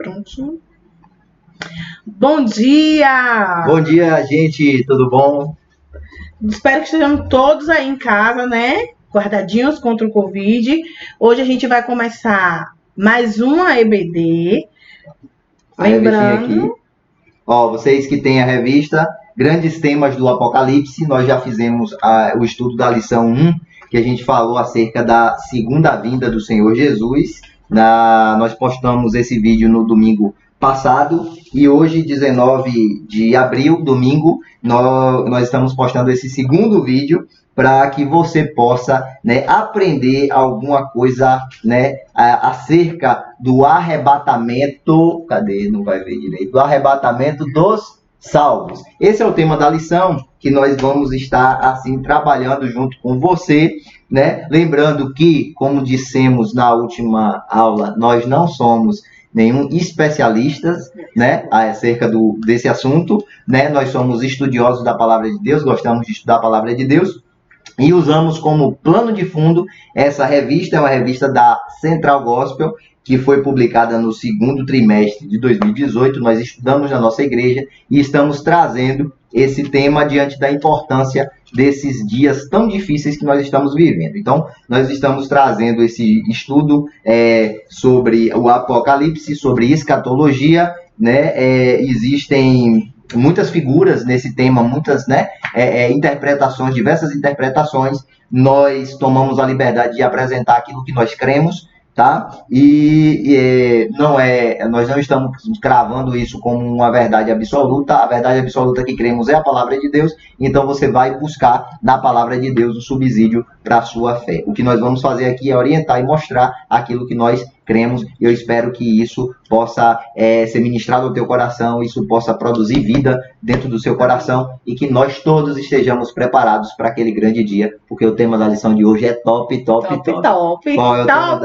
Prontinho. Bom dia! Bom dia, gente, tudo bom? Espero que estejamos todos aí em casa, né? Guardadinhos contra o Covid. Hoje a gente vai começar mais uma EBD. A revistinha aqui. Ó, vocês que têm a revista, grandes temas do Apocalipse, nós já fizemos o estudo da lição 1, que a gente falou acerca da segunda vinda do Senhor Jesus. Nós postamos esse vídeo no domingo passado e hoje, 19 de abril, domingo, nós estamos postando esse segundo vídeo para que você possa, né, aprender alguma coisa, né, acerca do arrebatamento. Cadê? Não vai ver direito. Do arrebatamento dos salvos. Esse é o tema da lição que nós vamos estar assim trabalhando junto com você, né? Lembrando que, como dissemos na última aula, nós não somos nenhum especialistas, né, acerca desse assunto, né? Nós somos estudiosos da palavra de Deus, gostamos de estudar a palavra de Deus e usamos como plano de fundo essa revista, é uma revista da Central Gospel, que foi publicada no segundo trimestre de 2018. Nós estudamos na nossa igreja e estamos trazendo esse tema diante da importância desses dias tão difíceis que nós estamos vivendo. Então, nós estamos trazendo esse estudo sobre o Apocalipse, sobre escatologia, né? Existem muitas figuras nesse tema, muitas, né, interpretações, diversas interpretações. Nós tomamos a liberdade de apresentar aquilo que nós cremos, tá? Nós não estamos cravando isso como uma verdade absoluta. A verdade absoluta que cremos é a palavra de Deus. Então você vai buscar na palavra de Deus o subsídio para a sua fé. O que nós vamos fazer aqui é orientar e mostrar aquilo que nós cremos, e eu espero que isso possa ser ministrado ao teu coração, isso possa produzir vida dentro do seu coração e que nós todos estejamos preparados para aquele grande dia, porque o tema da lição de hoje é top. Qual é o tema da...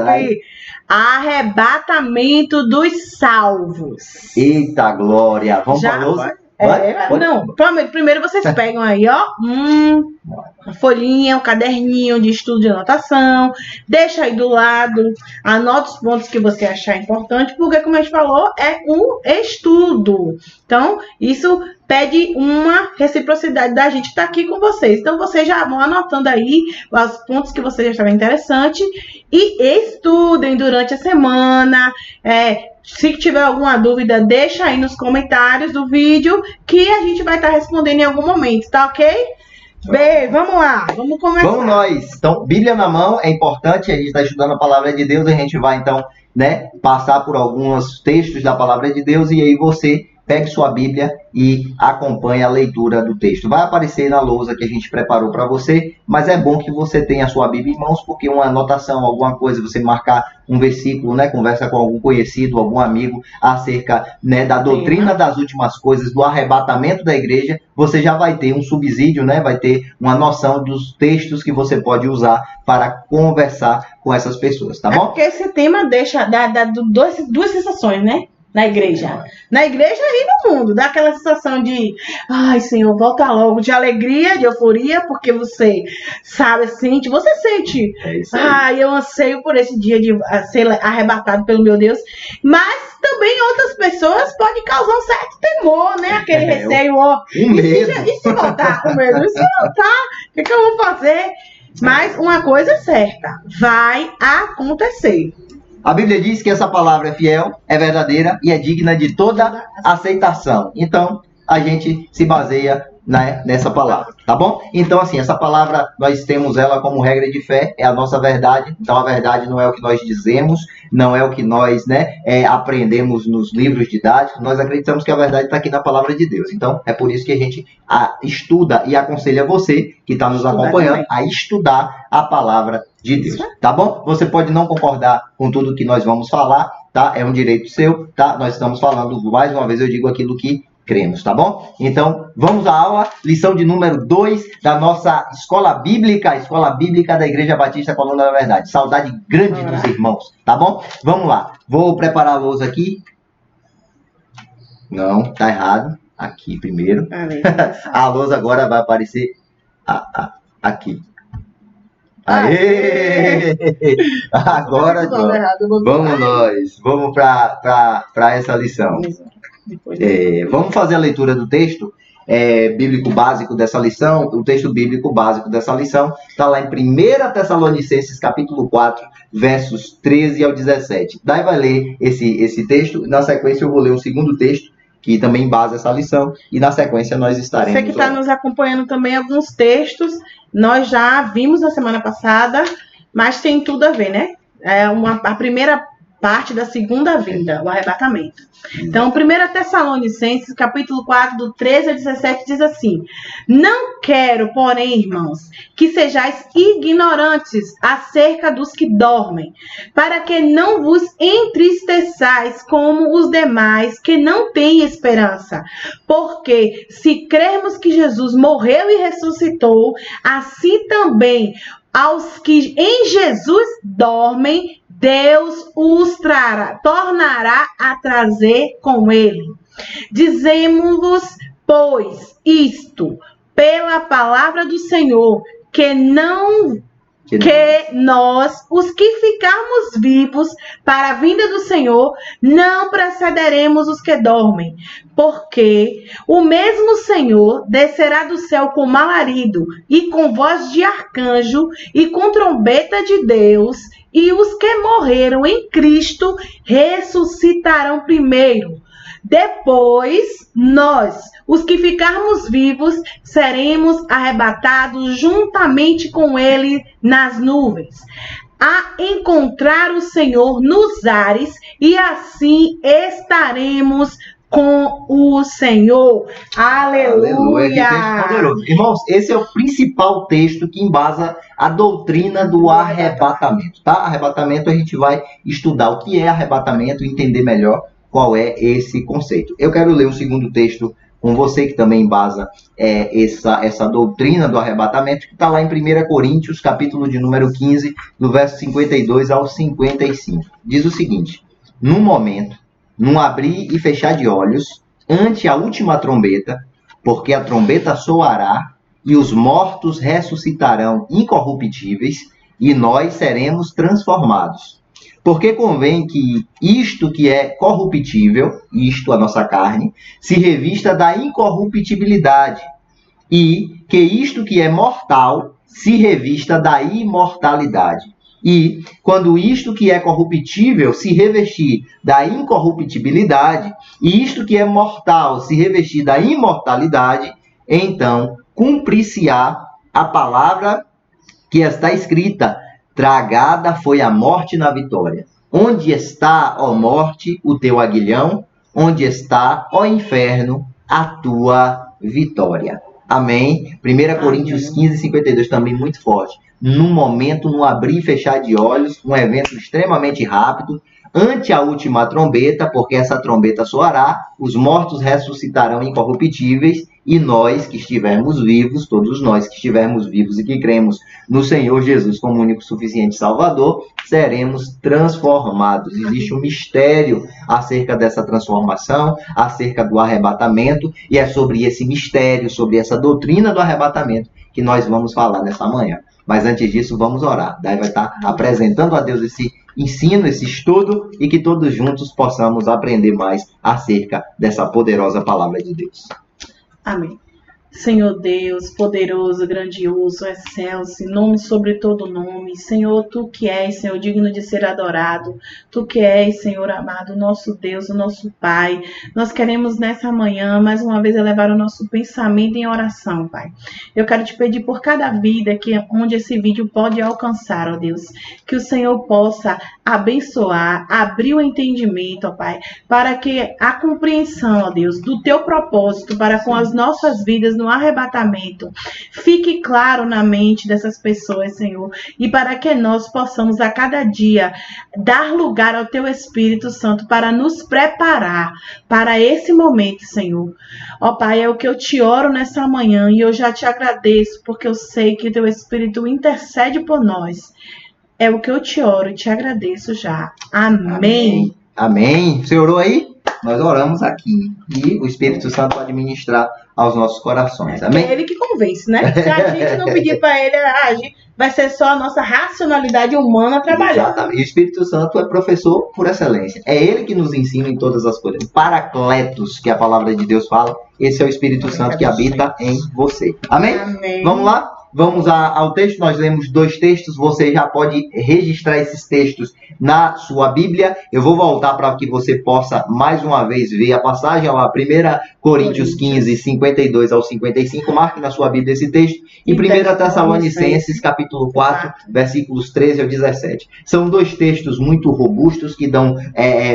Arrebatamento dos salvos. Eita glória! Vamos para a lousa? Não, primeiro vocês pegam aí, ó, uma folhinha, um caderninho de estudo de anotação, deixa aí do lado, anota os pontos que você achar importante, porque, como a gente falou, é um estudo. Então, isso pede uma reciprocidade da gente estar aqui com vocês. Então, vocês já vão anotando aí os pontos que vocês acharam interessante e estudem durante a semana. Se tiver alguma dúvida, deixa aí nos comentários do vídeo que a gente vai estar respondendo em algum momento, tá ok? Vamos lá, vamos começar. Vamos nós. Então, Bíblia na mão é importante, a gente está estudando a palavra de Deus, a gente vai então, né, passar por alguns textos da palavra de Deus e aí você pegue sua Bíblia e acompanhe a leitura do texto. Vai aparecer na lousa que a gente preparou para você, mas é bom que você tenha a sua Bíblia em mãos, porque uma anotação, alguma coisa, você marcar um versículo, né, conversa com algum conhecido, algum amigo, acerca, né, da doutrina das últimas coisas, do arrebatamento da igreja, você já vai ter um subsídio, né, vai ter uma noção dos textos que você pode usar para conversar com essas pessoas, tá bom? Porque esse tema deixa duas sensações, né? Na igreja e no mundo, dá aquela sensação de, ai Senhor, volta logo, de alegria, de euforia, porque você sabe, você sente, eu anseio por esse dia de ser arrebatado pelo meu Deus, mas também outras pessoas pode causar um certo temor, né, aquele receio, e se voltar, o medo, e se voltar, o que eu vou fazer? Mas uma coisa é certa, vai acontecer. A Bíblia diz que essa palavra é fiel, é verdadeira e é digna de toda aceitação. Então, a gente se baseia, né, nessa palavra, tá bom? Então, assim, essa palavra, nós temos ela como regra de fé, é a nossa verdade. Então, a verdade não é o que nós dizemos, não é o que nós, né, aprendemos nos livros didáticos. Nós acreditamos que a verdade está aqui na palavra de Deus. Então, é por isso que a gente estuda e aconselha você, que está nos acompanhando, a estudar a palavra de Deus, tá bom? Você pode não concordar com tudo que nós vamos falar, tá? É um direito seu, tá? Nós estamos falando, mais uma vez eu digo aquilo que cremos, tá bom? Então, vamos à aula, lição de número 2 da nossa Escola Bíblica da Igreja Batista Coluna da Verdade. Saudade grande dos irmãos, tá bom? Vamos lá. Vou preparar a lousa aqui. Não, tá errado. Aqui primeiro. A lousa agora vai aparecer aqui. Aê! Agora vamos nós, vamos para essa lição. Vamos fazer a leitura do texto bíblico básico dessa lição. O texto bíblico básico dessa lição está lá em 1 Tessalonicenses, capítulo 4, versos 13 ao 17. Daí vai ler esse texto, na sequência eu vou ler o segundo texto, que também embasa essa lição, e na sequência nós estaremos... Você que está nos acompanhando também alguns textos, nós já vimos na semana passada, mas tem tudo a ver, né? A primeira parte da segunda vinda, o arrebatamento. Então, 1 Tessalonicenses, capítulo 4, do 13 a 17, diz assim: Não quero, porém, irmãos, que sejais ignorantes acerca dos que dormem, para que não vos entristeçais como os demais que não têm esperança. Porque se crermos que Jesus morreu e ressuscitou, assim também aos que em Jesus dormem, Deus os tornará a trazer com ele. Dizemos-vos, pois, isto, pela palavra do Senhor, que nós, os que ficarmos vivos para a vinda do Senhor, não precederemos os que dormem. Porque o mesmo Senhor descerá do céu com alarido, e com voz de arcanjo, e com trombeta de Deus, e os que morreram em Cristo ressuscitarão primeiro. Depois, nós, os que ficarmos vivos, seremos arrebatados juntamente com ele nas nuvens, a encontrar o Senhor nos ares, e assim estaremos com o Senhor. Aleluia! Que texto poderoso. Irmãos, esse é o principal texto que embasa a doutrina do arrebatamento, tá? Arrebatamento, a gente vai estudar o que é arrebatamento e entender melhor qual é esse conceito. Eu quero ler um segundo texto com você, que também embasa essa doutrina do arrebatamento, que está lá em 1 Coríntios, capítulo de número 15, do verso 52 ao 55. Diz o seguinte: Num momento, num abrir e fechar de olhos, ante a última trombeta, porque a trombeta soará, e os mortos ressuscitarão incorruptíveis, e nós seremos transformados. Porque convém que isto que é corruptível, isto a nossa carne, se revista da incorruptibilidade, e que isto que é mortal se revista da imortalidade. E, quando isto que é corruptível se revestir da incorruptibilidade, e isto que é mortal se revestir da imortalidade, então cumprir-se-á a palavra que está escrita: tragada foi a morte na vitória. Onde está, ó morte, o teu aguilhão? Onde está, ó inferno, a tua vitória? Amém? 1 Coríntios 15, 52, também muito forte. Num momento, num abrir e fechar de olhos, um evento extremamente rápido, ante a última trombeta, porque essa trombeta soará, os mortos ressuscitarão incorruptíveis, e nós que estivermos vivos, todos nós que estivermos vivos e que cremos no Senhor Jesus como único suficiente Salvador, seremos transformados. Existe um mistério acerca dessa transformação, acerca do arrebatamento, e é sobre esse mistério, sobre essa doutrina do arrebatamento, que nós vamos falar nessa manhã. Mas antes disso, vamos orar. Daí vai estar apresentando a Deus esse ensino, esse estudo, e que todos juntos possamos aprender mais acerca dessa poderosa palavra de Deus. Amém. Senhor Deus, poderoso, grandioso, excelso, nome sobre todo nome. Senhor, Tu que és, Senhor, digno de ser adorado. Tu que és, Senhor amado, nosso Deus, o nosso Pai. Nós queremos nessa manhã, mais uma vez, elevar o nosso pensamento em oração, Pai. Eu quero te pedir por cada vida onde esse vídeo pode alcançar, ó Deus, que o Senhor possa abençoar, abrir o entendimento, ó Pai, para que a compreensão, ó Deus, do Teu propósito para com as nossas vidas no arrebatamento fique claro na mente dessas pessoas, Senhor, e para que nós possamos a cada dia dar lugar ao Teu Espírito Santo para nos preparar para esse momento, Senhor. Ó Pai, é o que eu te oro nessa manhã, e eu já te agradeço porque eu sei que Teu Espírito intercede por nós. É o que eu te oro e te agradeço já. Amém. Amém. Você orou aí? nós oramos aqui e o Espírito Santo pode ministrar aos nossos corações. Amém? É ele que convence, né? Se a gente não pedir para ele agir, vai ser só a nossa racionalidade humana trabalhando. Exatamente. E o Espírito Santo é professor por excelência. É ele que nos ensina em todas as coisas. Paracletos, que a palavra de Deus fala, esse é o Espírito Santo que habita em você. Amém? Amém. Vamos lá? Vamos ao texto. Nós lemos 2 textos. Você já pode registrar esses textos na sua Bíblia. Eu vou voltar para que você possa mais uma vez ver a passagem. 1 Coríntios 15, 52 ao 55. Marque na sua Bíblia esse texto. E 1 Tessalonicenses, capítulo 4, versículos 13 ao 17. São 2 textos muito robustos que dão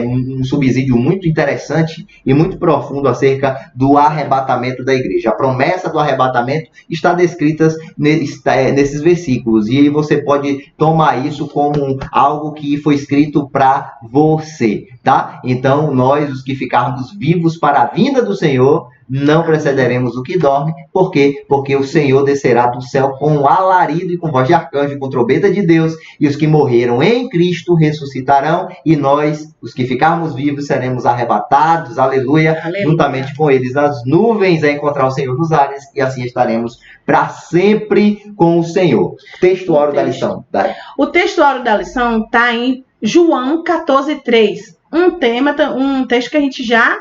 um subsídio muito interessante e muito profundo acerca do arrebatamento da igreja. A promessa do arrebatamento está descrita nesses versículos, e você pode tomar isso como algo que foi escrito para você, tá? Então, nós, os que ficarmos vivos para a vinda do Senhor, não precederemos o que dorme. Por quê? Porque o Senhor descerá do céu com um alarido e com voz de arcanjo e com trombeta de Deus, e os que morreram em Cristo ressuscitarão, e nós, os que ficarmos vivos, seremos arrebatados, aleluia, juntamente com eles nas nuvens, a encontrar o Senhor nos ares, e assim estaremos para sempre com o Senhor. Textuário da lição. O textuário da lição está em João 14:3. Um texto que a gente já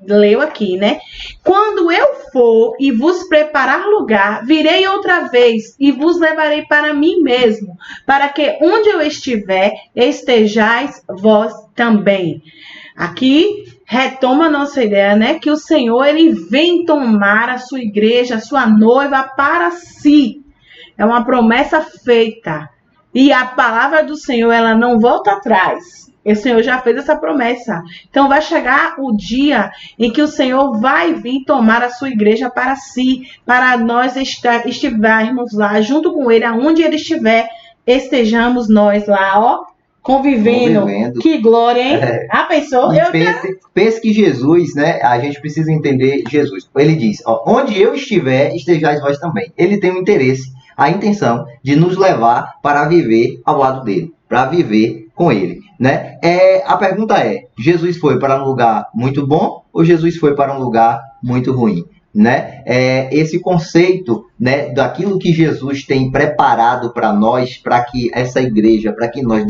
leu aqui, né? Quando eu for e vos preparar lugar, virei outra vez e vos levarei para mim mesmo, para que onde eu estiver, estejais vós também. Aqui retoma a nossa ideia, né? Que o Senhor, ele vem tomar a sua igreja, a sua noiva para si. É uma promessa feita. E a palavra do Senhor, ela não volta atrás. O Senhor já fez essa promessa. Então vai chegar o dia em que o Senhor vai vir tomar a sua igreja para si, para nós estivermos lá junto com ele, aonde ele estiver, estejamos nós lá, ó, convivendo. Que glória, hein? Pensou? Pense que Jesus, né? A gente precisa entender Jesus. Ele diz, ó, onde eu estiver, estejais vós também. Ele tem um interesse, a intenção de nos levar para viver ao lado dele, para viver com ele, né? A pergunta é, Jesus foi para um lugar muito bom ou Jesus foi para um lugar muito ruim, né? Esse conceito, né, daquilo que Jesus tem preparado para nós, para que essa igreja, para que nós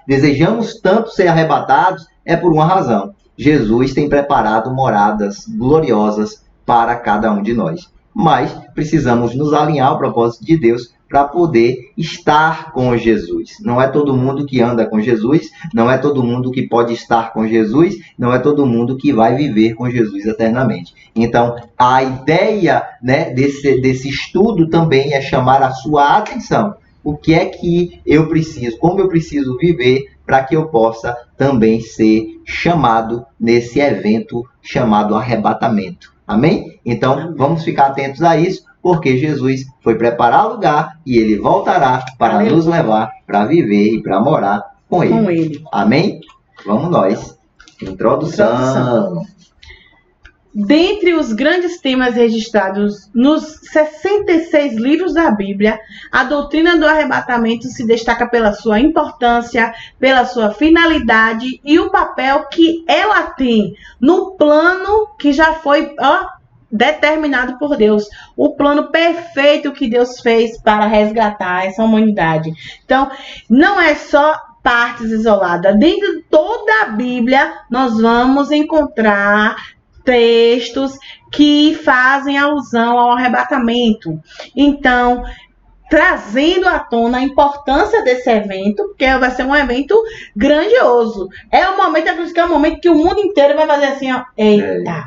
desejamos tanto ser arrebatados, é por uma razão. Jesus tem preparado moradas gloriosas para cada um de nós. Mas precisamos nos alinhar ao propósito de Deus para poder estar com Jesus. Não é todo mundo que anda com Jesus, não é todo mundo que pode estar com Jesus, não é todo mundo que vai viver com Jesus eternamente. Então, a ideia, né, desse estudo também é chamar a sua atenção. O que é que eu preciso, como eu preciso viver para que eu possa também ser chamado nesse evento chamado arrebatamento. Amém? Então, vamos ficar atentos a isso, porque Jesus foi preparar lugar e ele voltará para nos levar para viver e para morar com ele. Amém? Vamos nós. Introdução. Dentre os grandes temas registrados nos 66 livros da Bíblia, a doutrina do arrebatamento se destaca pela sua importância, pela sua finalidade e o papel que ela tem no plano que já foi determinado por Deus. O plano perfeito que Deus fez para resgatar essa humanidade. Então, não é só partes isoladas. Dentro de toda a Bíblia, nós vamos encontrar textos que fazem alusão ao arrebatamento. Então, trazendo à tona a importância desse evento, porque vai ser um evento grandioso. É um momento, que é um momento que o mundo inteiro vai fazer assim, ó, eita.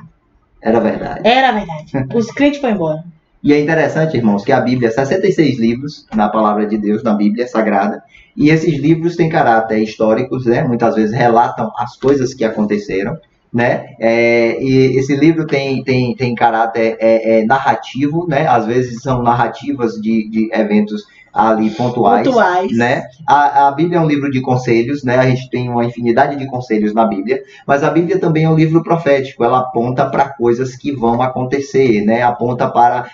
Era verdade. Era verdade. Os crentes foram embora. E é interessante, irmãos, que a Bíblia, 66 livros na palavra de Deus, na Bíblia Sagrada, e esses livros têm caráter históricos, né? Muitas vezes relatam as coisas que aconteceram, né? E esse livro tem caráter narrativo, né? Às vezes são narrativas de eventos ali pontuais. Né? A Bíblia é um livro de conselhos, né? A gente tem uma infinidade de conselhos na Bíblia, mas a Bíblia também é um livro profético, ela aponta para coisas que vão acontecer, né? Aponta para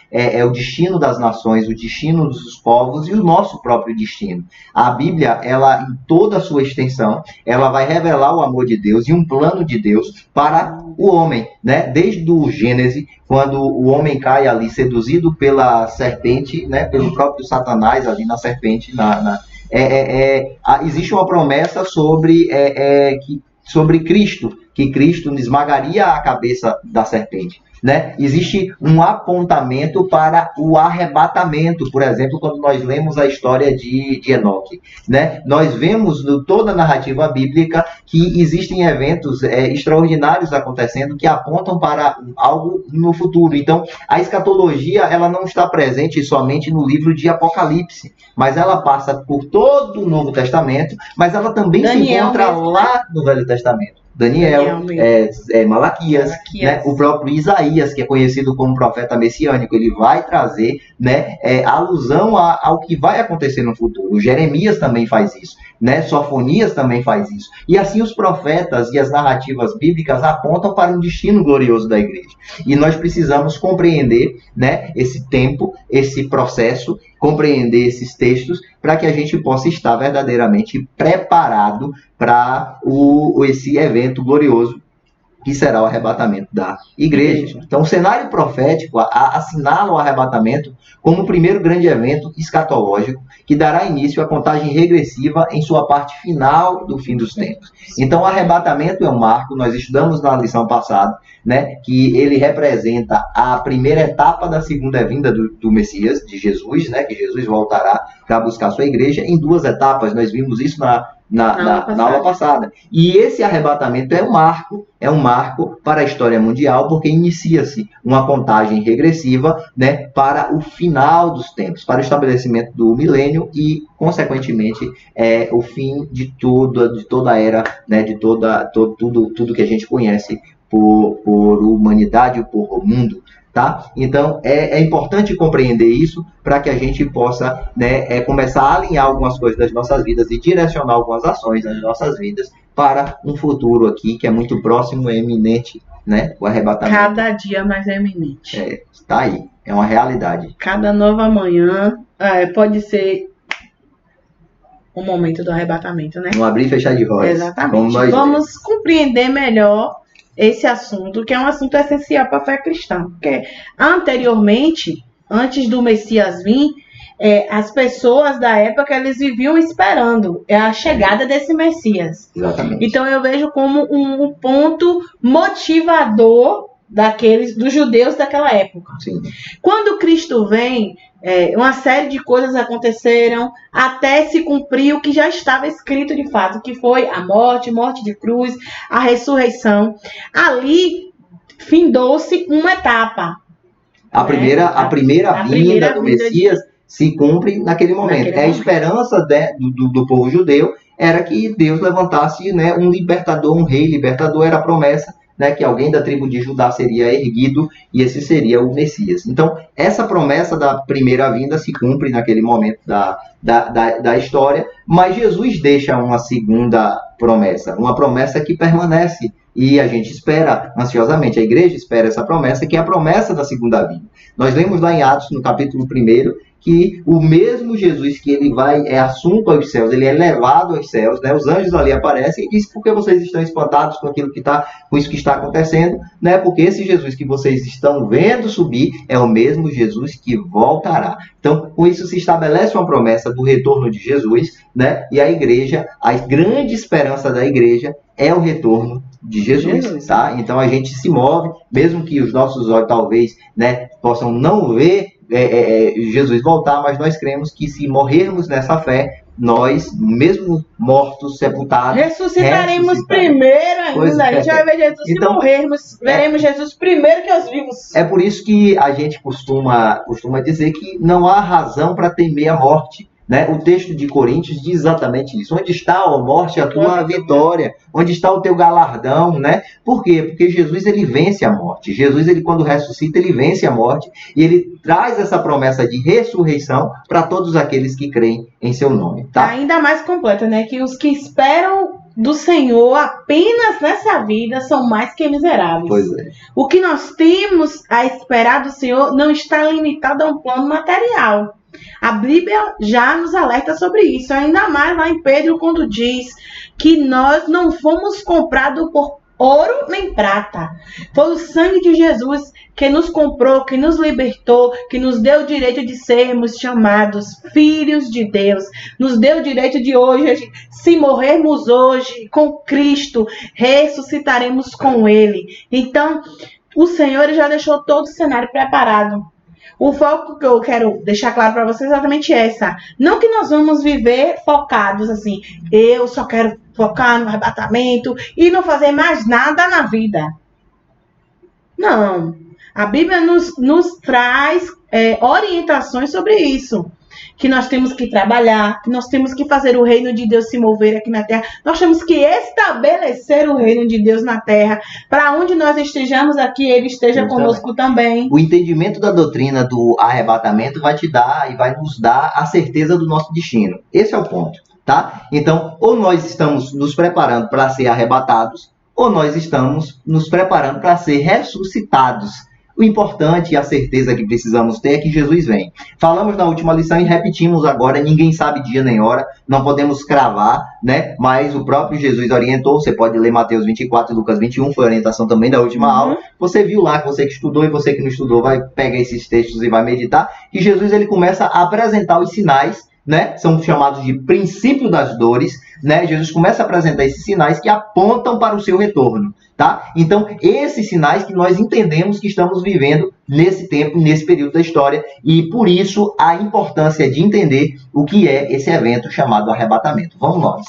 o destino das nações, o destino dos povos e o nosso próprio destino. A Bíblia, ela em toda a sua extensão, ela vai revelar o amor de Deus e um plano de Deus para o homem, né? Desde o Gênesis, quando o homem cai ali seduzido pela serpente, né? Pelo próprio Satanás ali na serpente, existe uma promessa sobre Cristo, que Cristo esmagaria a cabeça da serpente. Né? Existe um apontamento para o arrebatamento, por exemplo, quando nós lemos a história de Enoque. Né? Nós vemos em toda a narrativa bíblica que existem eventos extraordinários acontecendo que apontam para algo no futuro. Então, a escatologia ela não está presente somente no livro de Apocalipse, mas ela passa por todo o Novo Testamento, mas ela também se encontra lá no Velho Testamento. Daniel, Malaquias, né? O próprio Isaías, que é conhecido como profeta messiânico, ele vai trazer, né, alusão ao que vai acontecer no futuro. O Jeremias também faz isso, né? Sofonias também faz isso. E assim os profetas e as narrativas bíblicas apontam para um destino glorioso da igreja. E nós precisamos compreender, né, esse tempo, esse processo, compreender esses textos para que a gente possa estar verdadeiramente preparado para esse evento glorioso que será o arrebatamento da igreja. Então, o cenário profético assinala o arrebatamento como o primeiro grande evento escatológico que dará início à contagem regressiva em sua parte final do fim dos tempos. Então, o arrebatamento é um marco, nós estudamos na lição passada, né, que ele representa a primeira etapa da segunda vinda do Messias, de Jesus, né, que Jesus voltará para buscar sua igreja em duas etapas. Nós vimos isso na aula passada. E esse arrebatamento é um marco para a história mundial, porque inicia-se uma contagem regressiva, né, para o final dos tempos, para o estabelecimento do milênio e, consequentemente, o fim de toda a era, né, de tudo que a gente conhece por humanidade, por mundo. Tá? Então, é importante compreender isso para que a gente possa, né, começar a alinhar algumas coisas das nossas vidas e direcionar algumas ações das nossas vidas para um futuro aqui que é muito próximo e eminente, né? O arrebatamento. Cada dia mais eminente. Está aí. É uma realidade. Cada nova manhã pode ser o momento do arrebatamento, né? Um abrir e fechar de olhos. Exatamente. Vamos compreender melhor esse assunto, que é um assunto essencial para a fé cristã. Porque anteriormente, antes do Messias vir, as pessoas da época, eles viviam esperando a chegada desse Messias. Exatamente. Então eu vejo como um ponto motivador dos judeus daquela época. Sim. Quando Cristo vem, uma série de coisas aconteceram até se cumprir o que já estava escrito de fato, que foi a morte de cruz, a ressurreição. Ali findou-se uma etapa. A primeira vinda do Messias se cumpre naquele momento. A esperança do povo judeu era que Deus levantasse, né, um libertador, um rei libertador, era a promessa, né, que alguém da tribo de Judá seria erguido e esse seria o Messias. Então, essa promessa da primeira vinda se cumpre naquele momento da história, mas Jesus deixa uma segunda promessa, uma promessa que permanece e a gente espera ansiosamente, a igreja espera essa promessa, que é a promessa da segunda vinda. Nós lemos lá em Atos, no capítulo 1, que o mesmo Jesus que ele é assunto aos céus, ele é levado aos céus, né? Os anjos ali aparecem e dizem: por que vocês estão espantados com isso que está acontecendo, né? Porque esse Jesus que vocês estão vendo subir é o mesmo Jesus que voltará. Então, com isso se estabelece uma promessa do retorno de Jesus, né? E a igreja, a grande esperança da igreja é o retorno de Jesus, tá? Então a gente se move, mesmo que os nossos olhos talvez, né, possam não ver Jesus voltar, mas nós cremos que se morrermos nessa fé, nós, mesmo mortos, sepultados, ressuscitaremos primeiro ainda. A gente vai ver Jesus, então, se morrermos, veremos Jesus primeiro que os vivos. É por isso que a gente costuma dizer que não há razão para temer a morte, Né? O texto de Coríntios diz exatamente isso. Onde está, ó morte, a tua vitória? Onde está o teu galardão? Né? Por quê? Porque Jesus, ele vence a morte. Jesus, ele, quando ressuscita, ele vence a morte e ele traz essa promessa de ressurreição para todos aqueles que creem em seu nome. Tá? Ainda mais completa, né? Que os que esperam do Senhor apenas nessa vida são mais que miseráveis. Pois é. O que nós temos a esperar do Senhor não está limitado a um plano material. A Bíblia já nos alerta sobre isso, ainda mais lá em Pedro, quando diz que nós não fomos comprados por ouro nem prata. Foi o sangue de Jesus que nos comprou, que nos libertou, que nos deu o direito de sermos chamados filhos de Deus. Nos deu o direito de hoje, se morrermos hoje com Cristo, ressuscitaremos com Ele. Então, o Senhor já deixou todo o cenário preparado. O foco que eu quero deixar claro para vocês é exatamente essa. Não que nós vamos viver focados assim, eu só quero focar no arrebatamento e não fazer mais nada na vida. Não. A Bíblia nos traz orientações sobre isso. Que nós temos que trabalhar, que nós temos que fazer o reino de Deus se mover aqui na terra. Nós temos que estabelecer o reino de Deus na terra. Para onde nós estejamos aqui, Ele esteja conosco também. O entendimento da doutrina do arrebatamento vai te dar e vai nos dar a certeza do nosso destino. Esse é o ponto, tá? Então, ou nós estamos nos preparando para ser arrebatados, ou nós estamos nos preparando para ser ressuscitados. O importante e a certeza que precisamos ter é que Jesus vem. Falamos na última lição e repetimos agora, ninguém sabe dia nem hora, não podemos cravar, né? Mas o próprio Jesus orientou, você pode ler Mateus 24 e Lucas 21, foi a orientação também da última aula. Você viu lá, você que estudou e você que não estudou, vai pegar esses textos e vai meditar. E Jesus, ele começa a apresentar os sinais, né? São chamados de princípio das dores, né? Jesus começa a apresentar esses sinais que apontam para o seu retorno. Tá? Então, esses sinais que nós entendemos que estamos vivendo nesse tempo, nesse período da história, e por isso a importância de entender o que é esse evento chamado arrebatamento. Vamos nós.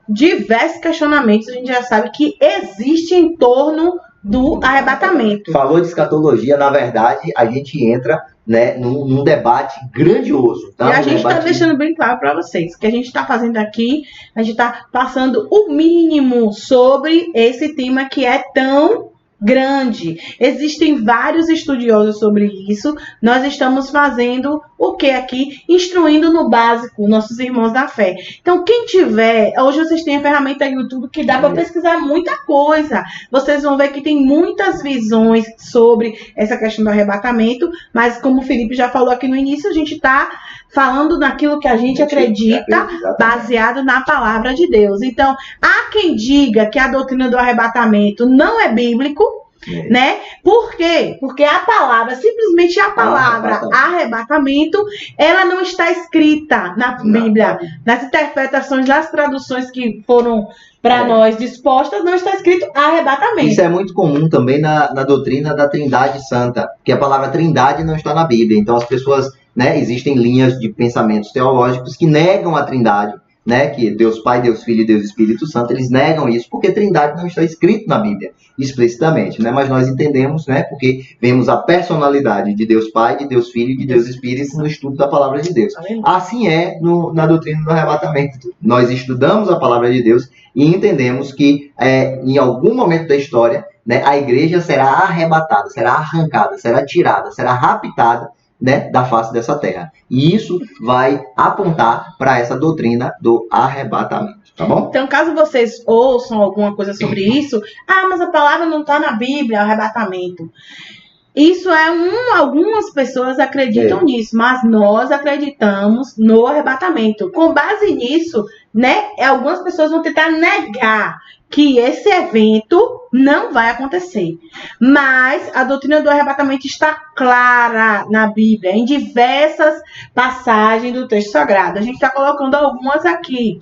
Diversos questionamentos a gente já sabe que existe em torno do arrebatamento. Falou de escatologia, na verdade, a gente entra, né, num debate grandioso. Tá? E a gente está deixando bem claro para vocês que a gente está fazendo aqui, a gente está passando o mínimo sobre esse tema que é tão grande. Existem vários estudiosos sobre isso. Nós estamos fazendo o que aqui? Instruindo no básico nossos irmãos da fé. Então, quem tiver... Hoje vocês têm a ferramenta YouTube que dá para pesquisar muita coisa. Vocês vão ver que tem muitas visões sobre essa questão do arrebatamento, mas como o Felipe já falou aqui no início, a gente está falando naquilo que a gente acredita, baseado na palavra de Deus. Então, há quem diga que a doutrina do arrebatamento não é bíblico, né? Por quê? Porque a palavra, simplesmente a palavra arrebatamento, ela não está escrita na Bíblia. Nas interpretações, das traduções que foram para nós dispostas, não está escrito arrebatamento. Isso é muito comum também na doutrina da Trindade Santa, porque a palavra Trindade não está na Bíblia. Então as pessoas, né, existem linhas de pensamentos teológicos que negam a Trindade, né, que Deus Pai, Deus Filho e Deus Espírito Santo, eles negam isso porque Trindade não está escrito na Bíblia explicitamente, né, mas nós entendemos, né, porque vemos a personalidade de Deus Pai, de Deus Filho e de Deus Espírito no estudo da palavra de Deus. Assim é na doutrina do arrebatamento. Nós estudamos a palavra de Deus e entendemos que em algum momento da história, né, a igreja será arrebatada, será arrancada, será tirada, será raptada, né, da face dessa terra. E isso vai apontar para essa doutrina do arrebatamento, tá bom? Então, caso vocês ouçam alguma coisa sobre isso, mas a palavra não está na Bíblia, arrebatamento. Isso algumas pessoas acreditam nisso, mas nós acreditamos no arrebatamento. Com base nisso, né, algumas pessoas vão tentar negar que esse evento não vai acontecer. Mas a doutrina do arrebatamento está clara na Bíblia, em diversas passagens do texto sagrado. A gente está colocando algumas aqui.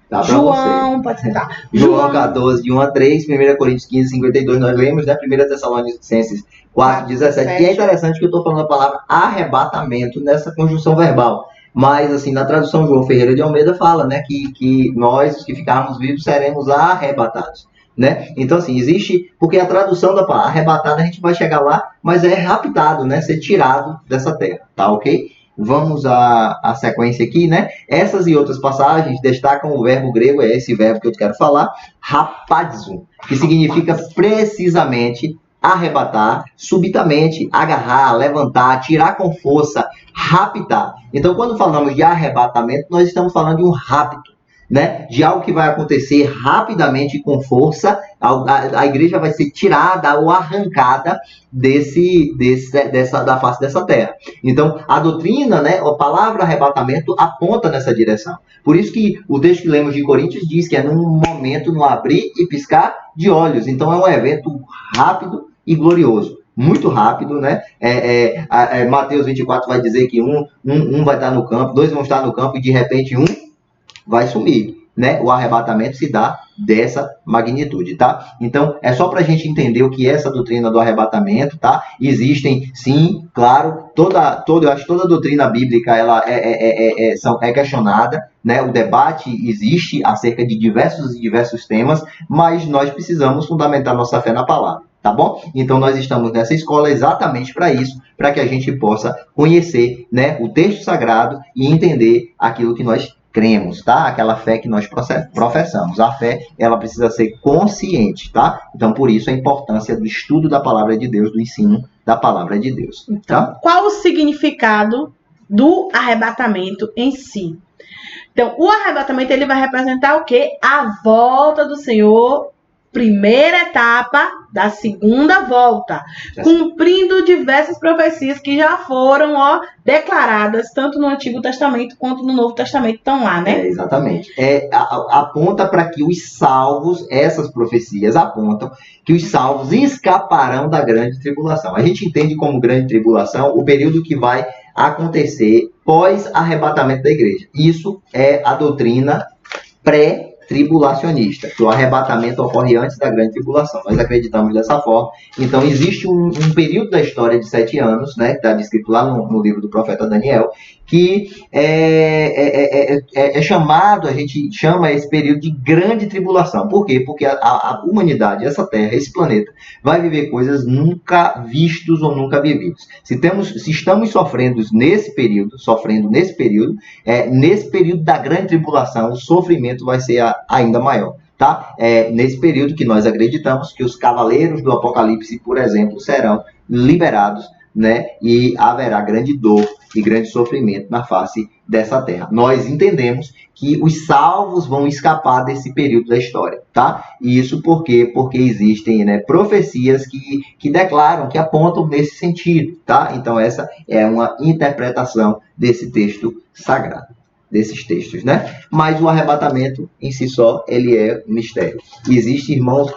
Tá, João, pode citar. João 14, de 1 a 3, 1 Coríntios 15, 52, nós lemos, né? 1 Tessalonicenses 4, 17. E é interessante que eu estou falando a palavra arrebatamento nessa conjunção verbal. Mas, assim, na tradução João Ferreira de Almeida fala, né, que nós, os que ficarmos vivos, seremos arrebatados, né? Então, assim, existe... Porque a tradução da palavra arrebatado, a gente vai chegar lá, mas é raptado, né? Ser tirado dessa terra, tá ok? vamos à sequência aqui, né? Essas e outras passagens destacam o verbo grego, é esse verbo que eu quero falar, rapazo, que significa precisamente arrebatar, subitamente, agarrar, levantar, tirar com força, raptar. Então, quando falamos de arrebatamento, nós estamos falando de um rapto, né? De algo que vai acontecer rapidamente e com força. A igreja vai ser tirada ou arrancada da face dessa terra. Então, a doutrina, né, a palavra arrebatamento aponta nessa direção. Por isso que o texto que lemos de Coríntios diz que é num momento, no abrir e piscar de olhos. Então, é um evento rápido e glorioso. Muito rápido, né? Mateus 24 vai dizer que um vai estar no campo, 2 vão estar no campo e de repente um vai sumir, né? O arrebatamento se dá dessa magnitude, tá? Então, é só para a gente entender o que é essa doutrina do arrebatamento, tá? Existem, sim, claro, eu acho que toda doutrina bíblica ela é questionada, né? O debate existe acerca de diversos temas, mas nós precisamos fundamentar nossa fé na palavra. Tá bom? Então, nós estamos nessa escola exatamente para isso, para que a gente possa conhecer, né, o texto sagrado e entender aquilo que nós cremos, tá? Aquela fé que nós professamos. A fé, ela precisa ser consciente, tá? Então, por isso, a importância do estudo da palavra de Deus, do ensino da palavra de Deus. Tá? Então, qual o significado do arrebatamento em si? Então, o arrebatamento, ele vai representar o quê? A volta do Senhor, primeira etapa da segunda volta, cumprindo diversas profecias que já foram declaradas, tanto no Antigo Testamento quanto no Novo Testamento, estão lá, né? Exatamente. Aponta para que os salvos, essas profecias apontam que os salvos escaparão da grande tribulação. A gente entende como grande tribulação o período que vai acontecer pós-arrebatamento da igreja. Isso é a doutrina pré-tribulacionista, que o arrebatamento ocorre antes da grande tribulação. Nós acreditamos dessa forma. Então, existe um período da história de 7 anos, né, que está descrito lá no livro do profeta Daniel, que é chamado, a gente chama esse período de grande tribulação. Por quê? Porque a humanidade, essa terra, esse planeta, vai viver coisas nunca vistos ou nunca vividas. Se estamos sofrendo nesse período, nesse período da grande tribulação, o sofrimento vai ser ainda maior. Tá? Nesse período que nós acreditamos que os cavaleiros do Apocalipse, por exemplo, serão liberados, né? E haverá grande dor e grande sofrimento na face dessa terra. Nós entendemos que os salvos vão escapar desse período da história, tá? E isso por quê? Porque existem, né, profecias que declaram, que apontam nesse sentido, tá? Então essa é uma interpretação desse texto sagrado, desses textos, né? Mas o arrebatamento em si só, ele é um mistério. Existem, irmãos,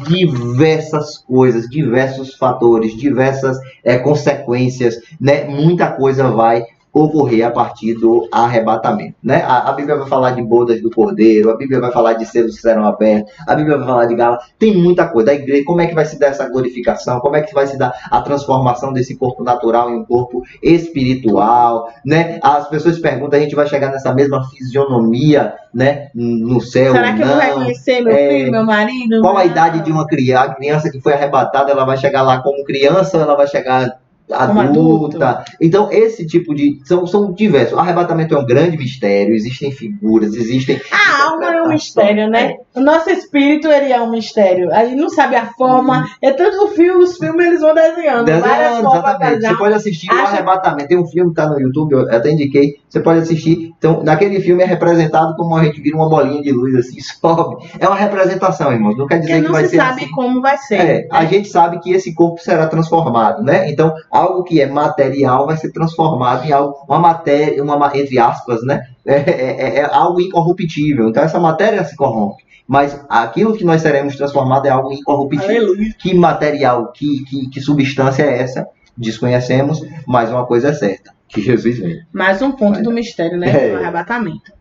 diversas coisas, diversos fatores, diversas consequências, né? Muita coisa vai ocorrer a partir do arrebatamento, né? A Bíblia vai falar de bodas do Cordeiro, a Bíblia vai falar de selos que serão abertos, a Bíblia vai falar de gala, tem muita coisa. A igreja, como é que vai se dar essa glorificação? Como é que vai se dar a transformação desse corpo natural em um corpo espiritual, né? As pessoas perguntam, a gente vai chegar nessa mesma fisionomia, né, no céu? Será que eu vou reconhecer meu filho, meu marido? Qual a idade de uma criança? A criança que foi arrebatada, ela vai chegar lá como criança ou ela vai chegar adulta? Então, esse tipo de... São diversos. O arrebatamento é um grande mistério, existem figuras, existem... A alma é um mistério, né? O nosso espírito, ele é um mistério. A gente não sabe a forma. É tanto os filmes eles vão desenhando. Várias formas. Exatamente. Você pode assistir o arrebatamento. Tem um filme que está no YouTube, eu até indiquei. Você pode assistir. Então, naquele filme é representado como a gente vira uma bolinha de luz assim, sobe. É uma representação, irmãos. Não quer dizer que vai ser assim. Não se sabe como vai ser. Né? A gente sabe que esse corpo será transformado, né? Então, algo que é material vai ser transformado em algo, uma matéria, entre aspas, né? É algo incorruptível. Então, essa matéria se corrompe. Mas aquilo que nós seremos transformado é algo incorruptível. Aleluia. Que material, que substância é essa? Desconhecemos, mas uma coisa é certa, que Jesus vem. Mais um ponto do mistério, né? Do arrebatamento.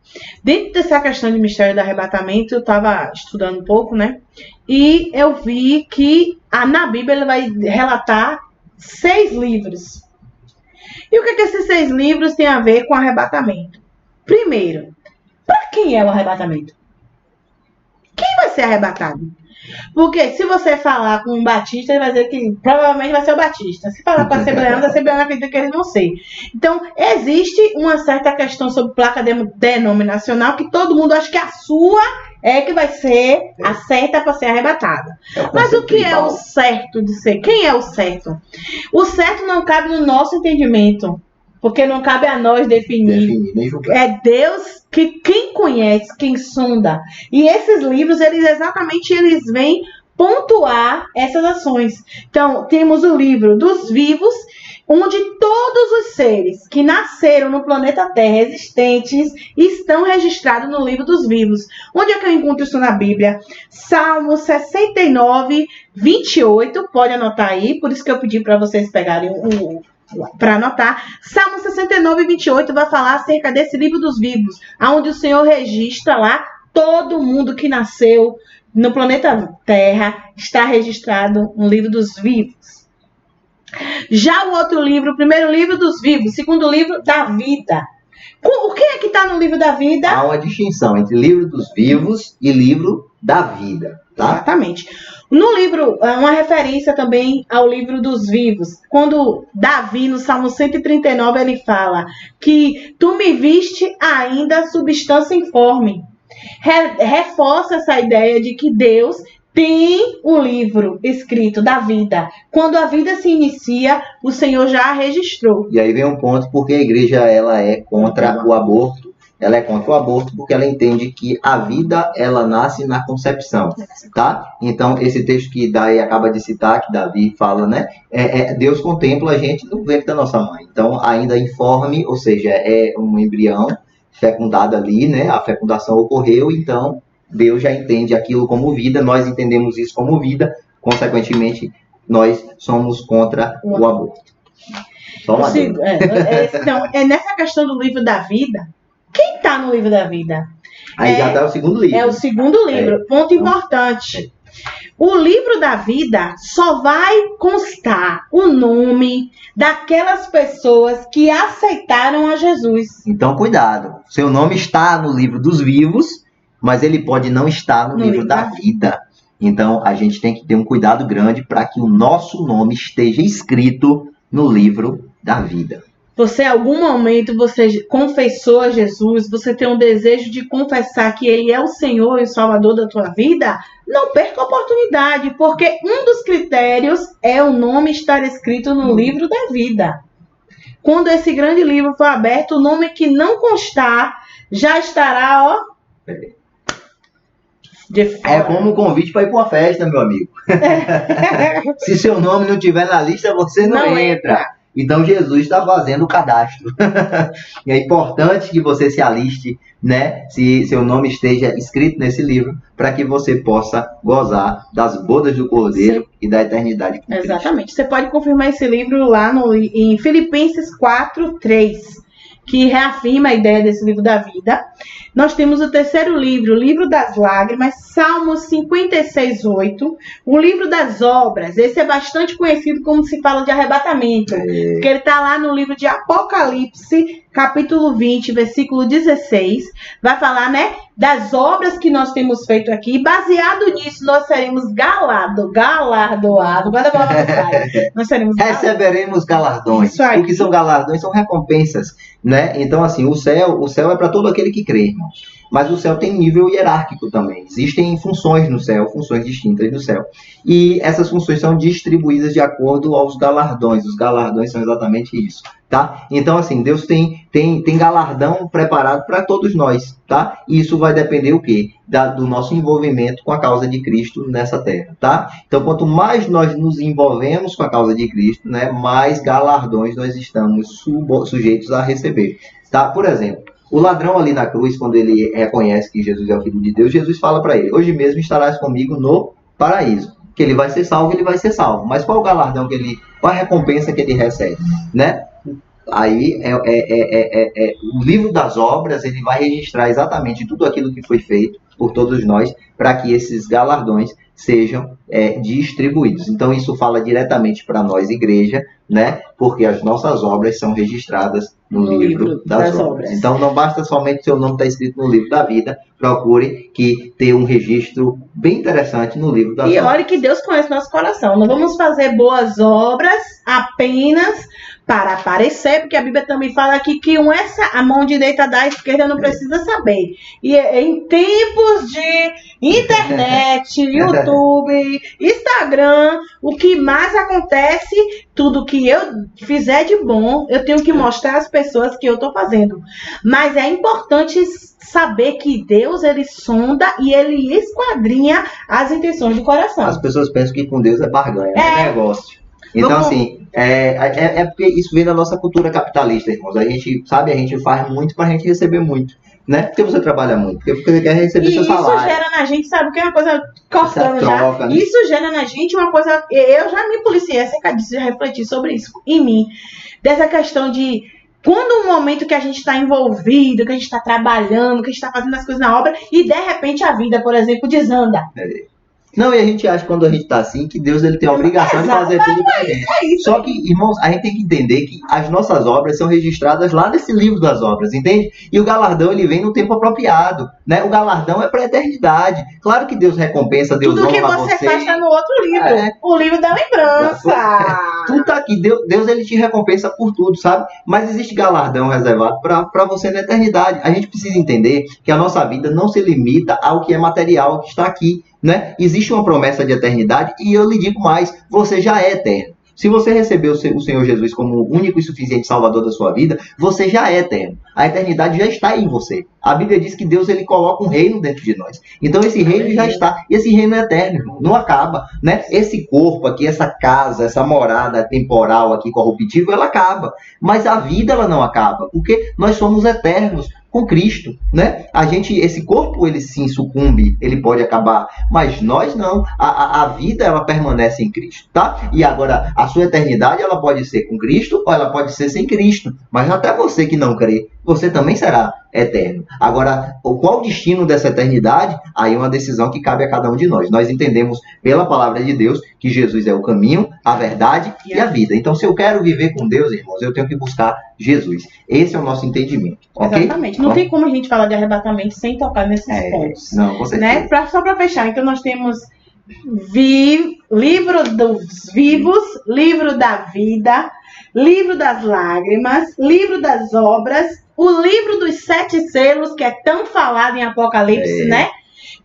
Dentro dessa questão de mistério do arrebatamento, eu estava estudando um pouco, né? E eu vi que na Bíblia ele vai relatar 6 livros. E o que esses 6 livros têm a ver com arrebatamento? Primeiro, para quem é o arrebatamento? Quem vai ser arrebatado? Porque se você falar com um batista, ele vai dizer que provavelmente vai ser o batista. Se falar com a assembleana acredita que eles vão ser. Então, existe uma certa questão sobre placa denominacional que todo mundo acha que a sua é que vai ser a certa para ser arrebatada. Mas o que é o certo de ser? Quem é o certo? O certo não cabe no nosso entendimento. Porque não cabe a nós definir. É Deus que quem conhece, quem sonda. E esses livros, eles vêm pontuar essas ações. Então, temos o livro dos vivos, onde todos os seres que nasceram no planeta Terra existentes estão registrados no livro dos vivos. Onde é que eu encontro isso na Bíblia? Salmo 69, 28. Pode anotar aí, por isso que eu pedi para vocês pegarem para anotar. Salmo 69, 28 vai falar acerca desse livro dos vivos, onde o Senhor registra lá todo mundo que nasceu no planeta Terra, está registrado no livro dos vivos. Já o outro livro, o primeiro livro dos vivos, segundo livro da vida. O que é que está no livro da vida? Há uma distinção entre livro dos vivos e livro da vida, tá? Exatamente. No livro, uma referência também ao livro dos vivos. Quando Davi, no Salmo 139, ele fala que tu me viste ainda substância informe. Reforça essa ideia de que Deus tem o livro escrito da vida. Quando a vida se inicia, o Senhor já a registrou. E aí vem um ponto porque a igreja ela é contra o aborto. Ela é contra o aborto porque ela entende que a vida, ela nasce na concepção, tá? Então, esse texto que Daí acaba de citar, que Davi fala, né? Deus contempla a gente no ventre da nossa mãe. Então, ainda informe, ou seja, é um embrião fecundado ali, né? A fecundação ocorreu, então Deus já entende aquilo como vida, nós entendemos isso como vida, consequentemente, nós somos contra o aborto. Só uma então, nessa questão do livro da vida, quem está no livro da vida? Aí já está o segundo livro. É o segundo livro. Ponto importante. O livro da vida só vai constar o nome daquelas pessoas que aceitaram a Jesus. Então, cuidado. Seu nome está no livro dos vivos, mas ele pode não estar no livro da vida. Então, a gente tem que ter um cuidado grande para que o nosso nome esteja escrito no livro da vida. Você, em algum momento, você confessou a Jesus, você tem um desejo de confessar que Ele é o Senhor e o Salvador da tua vida, não perca a oportunidade, porque um dos critérios é o nome estar escrito no livro da vida. Quando esse grande livro for aberto, o nome que não constar já estará, ó... É como um convite para ir para uma festa, meu amigo. Se seu nome não estiver na lista, você não entra. Então, Jesus está fazendo o cadastro. E é importante que você se aliste, né? Se seu nome esteja escrito nesse livro, para que você possa gozar das bodas do Cordeiro e da eternidade com Exatamente. Cristo. Você pode confirmar esse livro lá em Filipenses 4:3, que reafirma a ideia desse livro da vida. Nós temos o terceiro livro, o livro das lágrimas, Salmos 56:8, o livro das obras. Esse é bastante conhecido como se fala de arrebatamento, porque ele está lá no livro de Apocalipse, capítulo 20, versículo 16, vai falar, né, das obras que nós temos feito aqui. Baseado nisso, nós seremos galardoados. Guarda a palavra nós seremos receberemos galardões. O que são galardões? São recompensas, né? Então, assim, o céu é para todo aquele que crê, irmãos. Mas o céu tem nível hierárquico também. Existem funções no céu, funções distintas no céu. E essas funções são distribuídas de acordo aos galardões. Os galardões são exatamente isso, tá? Então, assim, Deus tem galardão preparado para todos nós, tá? E isso vai depender o quê? Do nosso envolvimento com a causa de Cristo nessa terra, tá? Então, quanto mais nós nos envolvemos com a causa de Cristo, né, mais galardões nós estamos sujeitos a receber, tá? Por exemplo, o ladrão ali na cruz, quando ele reconhece que Jesus é o Filho de Deus, Jesus fala para ele, hoje mesmo estarás comigo no paraíso. Que ele vai ser salvo, ele vai ser salvo. Mas qual o galardão qual a recompensa que ele recebe, né? Aí, o livro das obras, ele vai registrar exatamente tudo aquilo que foi feito por todos nós, para que esses galardões sejam distribuídos. Então, isso fala diretamente para nós, igreja, né? Porque as nossas obras são registradas no livro das obras. Então não basta somente seu nome estar escrito no livro da vida, procure que ter um registro bem interessante no livro das obras. E olha que Deus conhece nosso coração. Não vamos fazer boas obras apenas para aparecer, porque a Bíblia também fala aqui que a mão direita da esquerda não precisa saber. E em tempos de internet, YouTube, Instagram, o que mais acontece, tudo que eu fizer de bom, eu tenho que mostrar às pessoas que eu estou fazendo. Mas é importante saber que Deus, ele sonda e ele esquadrinha as intenções do coração. As pessoas pensam que com Deus é barganha, é negócio. Então, assim, porque isso vem da nossa cultura capitalista, irmãos. A gente faz muito pra gente receber muito, né? Porque você trabalha muito, porque você quer receber seu salário. Isso gera na gente, sabe o que é uma coisa cortando troca, já? Né? Isso gera na gente uma coisa... Eu já me policiei acerca disso, já refleti sobre isso em mim. Dessa questão de... Quando um momento que a gente está envolvido, que a gente está trabalhando, que a gente está fazendo as coisas na obra, e de repente a vida, por exemplo, desanda. Não, e a gente acha quando a gente tá assim que Deus ele tem a obrigação de fazer tudo pra gente. Só que, irmãos, a gente tem que entender que as nossas obras são registradas lá nesse livro das obras, entende? E o galardão ele vem no tempo apropriado, né? O galardão é pra eternidade. Claro que Deus recompensa, Deus honra você. Tudo que você faz tá no outro livro. O livro da lembrança. Tudo tá aqui. Deus ele te recompensa por tudo, sabe? Mas existe galardão reservado pra você na eternidade. A gente precisa entender que a nossa vida não se limita ao que é material, ao que está aqui. Né? Existe uma promessa de eternidade e eu lhe digo mais, você já é eterno. Se você recebeu o Senhor Jesus como o único e suficiente Salvador da sua vida, você já é eterno. A eternidade já está em você. A Bíblia diz que Deus ele coloca um reino dentro de nós. Então esse reino já está. E esse reino é eterno, irmão. Não acaba. Né? Esse corpo aqui, essa casa, essa morada temporal aqui corruptível, ela acaba. Mas a vida ela não acaba. Porque nós somos eternos com Cristo, né? Esse corpo, ele sim sucumbe, ele pode acabar, mas nós não. A vida, ela permanece em Cristo, tá? E agora, a sua eternidade, ela pode ser com Cristo ou ela pode ser sem Cristo. Mas até você que não crê, você também será eterno. Agora, qual o destino dessa eternidade? Aí é uma decisão que cabe a cada um de nós. Nós entendemos pela palavra de Deus que Jesus é o caminho, a verdade e a vida. Então, se eu quero viver com Deus, irmãos, eu tenho que buscar Jesus. Esse é o nosso entendimento. Okay? Exatamente. Não tem como a gente falar de arrebatamento sem tocar nesses pontos. Não, com certeza. Né? Só para fechar, então nós temos livro dos vivos, livro da vida, livro das lágrimas, livro das obras, o livro dos 7 selos, que é tão falado em Apocalipse, né?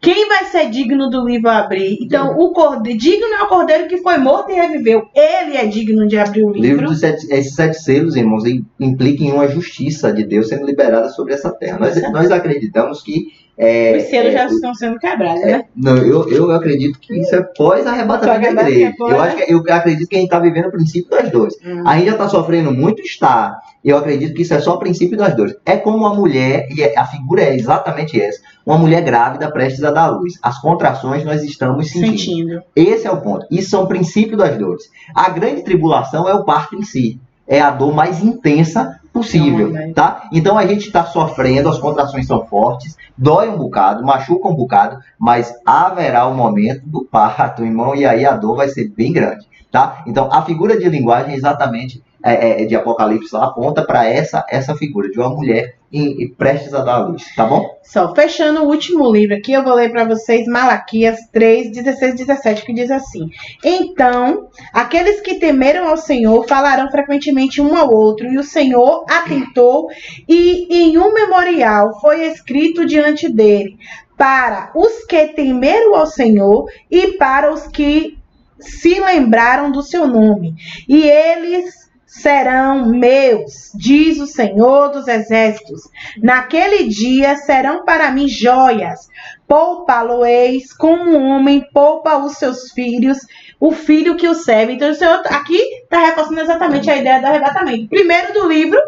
Quem vai ser digno do livro abrir? Então, digno é o cordeiro que foi morto e reviveu. Ele é digno de abrir o livro. Esses 7 selos, irmãos, implicam em uma justiça de Deus sendo liberada sobre essa terra. Nós acreditamos que os selos já estão sendo quebrados, né? Não, eu acredito que isso é pós-arrebatamento da igreja. Eu acredito que a gente está vivendo o princípio das dores. A gente já está sofrendo muito, está. Eu acredito que isso é só o princípio das dores. É como uma mulher, e a figura é exatamente essa, uma mulher grávida prestes a dar luz. As contrações nós estamos sentindo. Esse é o ponto. Isso são o princípio das dores. A grande tribulação é o parto em si. É a dor mais intensa possível, tá? Então a gente está sofrendo, as contrações são fortes, dói um bocado, machuca um bocado, mas haverá o momento do parto, irmão, e aí a dor vai ser bem grande, tá? Então a figura de linguagem exatamente de Apocalipse lá aponta para essa figura de uma mulher prestes a dar a luz, tá bom? Só fechando o último livro aqui, eu vou ler para vocês Malaquias 3, 16 e 17, que diz assim: Então, aqueles que temeram ao Senhor falarão frequentemente um ao outro, e o Senhor atentou, e em um memorial foi escrito diante dele, para os que temeram ao Senhor e para os que se lembraram do seu nome. E eles serão meus, diz o Senhor dos Exércitos. Naquele dia serão para mim joias. Poupa-lo-eis como um homem poupa os seus filhos, o filho que o serve. Então, o Senhor aqui está reforçando exatamente a ideia do arrebatamento. Primeiro do livro,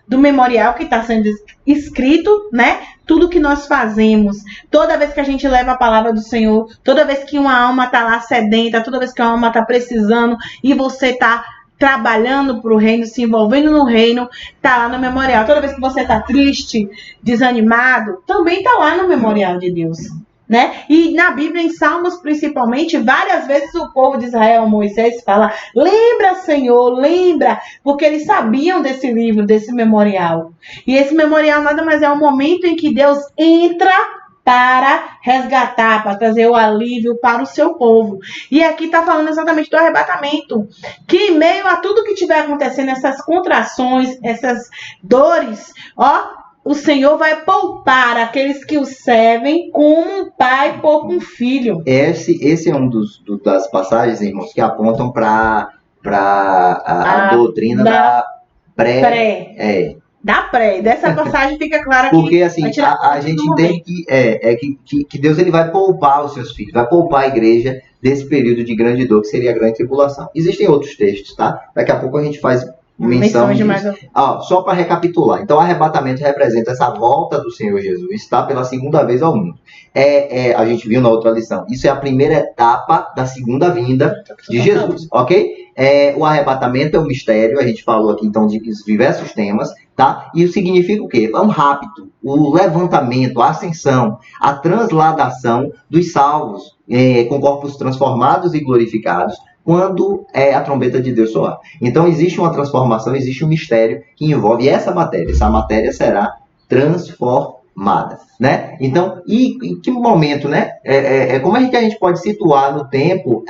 do memorial que está sendo escrito, né? Tudo que nós fazemos, toda vez que a gente leva a palavra do Senhor, toda vez que uma alma está lá sedenta, toda vez que uma alma está precisando e você está trabalhando para o reino, se envolvendo no reino, tá lá no memorial. Toda vez que você tá triste, desanimado, também tá lá no memorial de Deus. né? E na Bíblia, em Salmos principalmente, várias vezes o povo de Israel, Moisés, fala: lembra, Senhor, lembra, porque eles sabiam desse livro, desse memorial. E esse memorial nada mais é o momento em que Deus entra para resgatar, para trazer o alívio para o seu povo. E aqui está falando exatamente do arrebatamento, que em meio a tudo que estiver acontecendo, essas contrações, essas dores, ó, o Senhor vai poupar aqueles que o servem como um pai poupa um filho. Esse é um das passagens, irmãos, que apontam para a doutrina da pré. Da pré. Dessa passagem fica claro que... Porque assim, a gente entende que Deus ele vai poupar os seus filhos, vai poupar a igreja desse período de grande dor, que seria a grande tribulação. Existem outros textos, tá? Daqui a pouco a gente faz menção disso. Só para recapitular. Então, o arrebatamento representa essa volta do Senhor Jesus, tá? Pela segunda vez ao mundo. A gente viu na outra lição. Isso é a primeira etapa da segunda vinda de Jesus, ok? O arrebatamento é um mistério. A gente falou aqui, então, de diversos temas, tá? E isso significa o quê? É um rapto, o levantamento, a ascensão, a transladação dos salvos com corpos transformados e glorificados, quando a trombeta de Deus soar. Então, existe uma transformação, existe um mistério que envolve essa matéria. Essa matéria será transformada, né? Então, e em que momento, né? Como é que a gente pode situar no tempo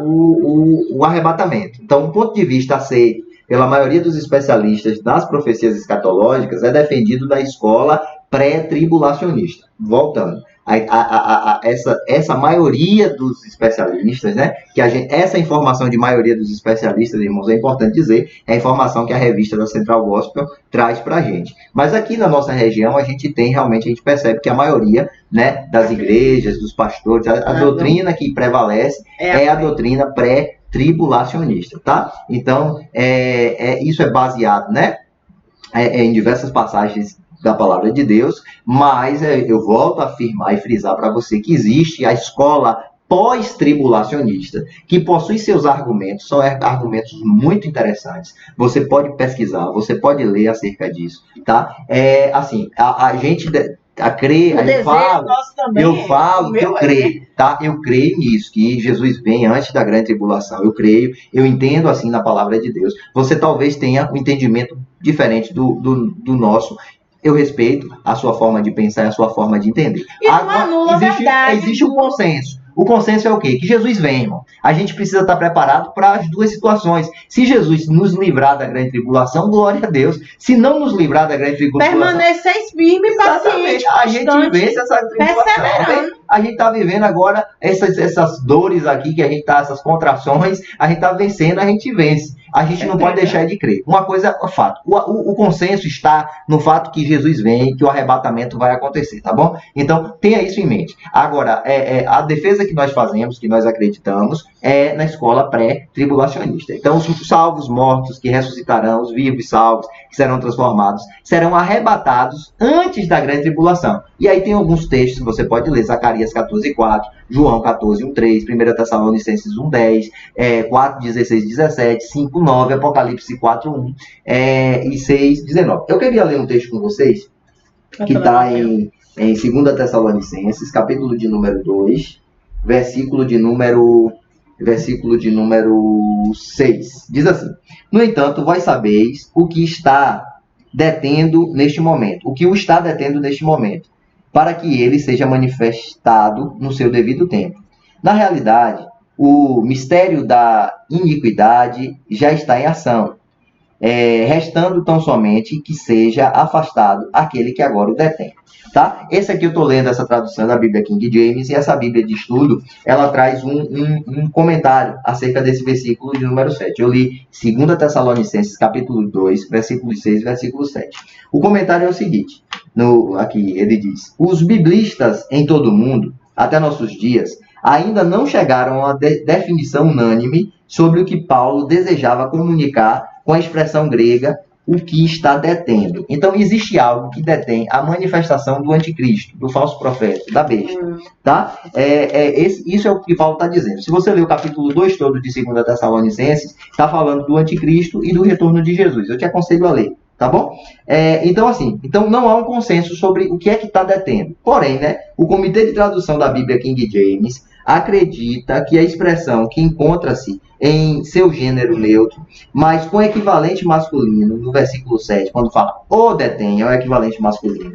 o arrebatamento? Então, um ponto de vista aceito pela maioria dos especialistas das profecias escatológicas é defendido da escola pré-tribulacionista. Voltando. Essa maioria dos especialistas, né? Essa informação de maioria dos especialistas, irmãos, é importante dizer, é a informação que a revista da Central Gospel traz pra gente. Mas aqui na nossa região, a gente percebe que a maioria, né, das igrejas, dos pastores, a doutrina que prevalece é a doutrina pré-tribulacionista, tá? Então, isso é baseado, né, em diversas passagens da palavra de Deus, mas eu volto a afirmar e frisar para você que existe a escola pós-tribulacionista, que possui seus argumentos, são argumentos muito interessantes. Você pode pesquisar, você pode ler acerca disso, tá? Assim, a gente crê, eu falo que eu creio, tá? Eu creio nisso, que Jesus vem antes da grande tribulação. Eu creio, eu entendo assim na palavra de Deus. Você talvez tenha um entendimento diferente do nosso. Eu respeito a sua forma de pensar e a sua forma de entender. E não anula a verdade. Existe um consenso. O consenso é o quê? Que Jesus vem, irmão. A gente precisa estar preparado para as duas situações. Se Jesus nos livrar da grande tribulação, glória a Deus. Se não nos livrar da grande tribulação... Permanecer firme e paciente. A gente vence essa tribulação. A gente está vivendo agora essas dores aqui, que a gente está, essas contrações, a gente está vencendo, a gente vence. A gente não pode deixar de crer. Uma coisa é fato. O consenso está no fato que Jesus vem, que o arrebatamento vai acontecer, tá bom? Então, tenha isso em mente. Agora, a defesa que nós fazemos, que nós acreditamos, é na escola pré-tribulacionista. Então, os salvos mortos que ressuscitarão, os vivos salvos que serão transformados, serão arrebatados antes da grande tribulação. E aí tem alguns textos que você pode ler, Zacarias 14:4, João 14:1-3, 1 Tessalonicenses 1:10, 4:16-17, 5:9, Apocalipse 4:1 e 6:19. Eu queria ler um texto com vocês, que está em 2 Tessalonicenses, capítulo de número 2, versículo de número 6. Diz assim: no entanto, vós sabeis o que está detendo neste momento, para que ele seja manifestado no seu devido tempo. Na realidade, o mistério da iniquidade já está em ação, restando tão somente que seja afastado aquele que agora o detém. Tá? Esse aqui eu estou lendo essa tradução da Bíblia King James, e essa Bíblia de estudo, ela traz um comentário acerca desse versículo de número 7. Eu li 2 Tessalonicenses, capítulo 2, versículo 6 e versículo 7. O comentário é o seguinte, aqui ele diz: os biblistas em todo o mundo, até nossos dias, ainda não chegaram a definição unânime sobre o que Paulo desejava comunicar com a expressão grega o que está detendo. Então, existe algo que detém a manifestação do anticristo, do falso profeta, da besta. Tá? Isso é o que Paulo está dizendo. Se você ler o capítulo 2 todo de 2 Tessalonicenses, está falando do anticristo e do retorno de Jesus. Eu te aconselho a ler. Tá bom? Então, assim, não há um consenso sobre o que é que está detendo. Porém, né, o Comitê de Tradução da Bíblia King James acredita que a expressão que encontra-se em seu gênero neutro, mas com equivalente masculino, no versículo 7, quando fala o detém, é o equivalente masculino,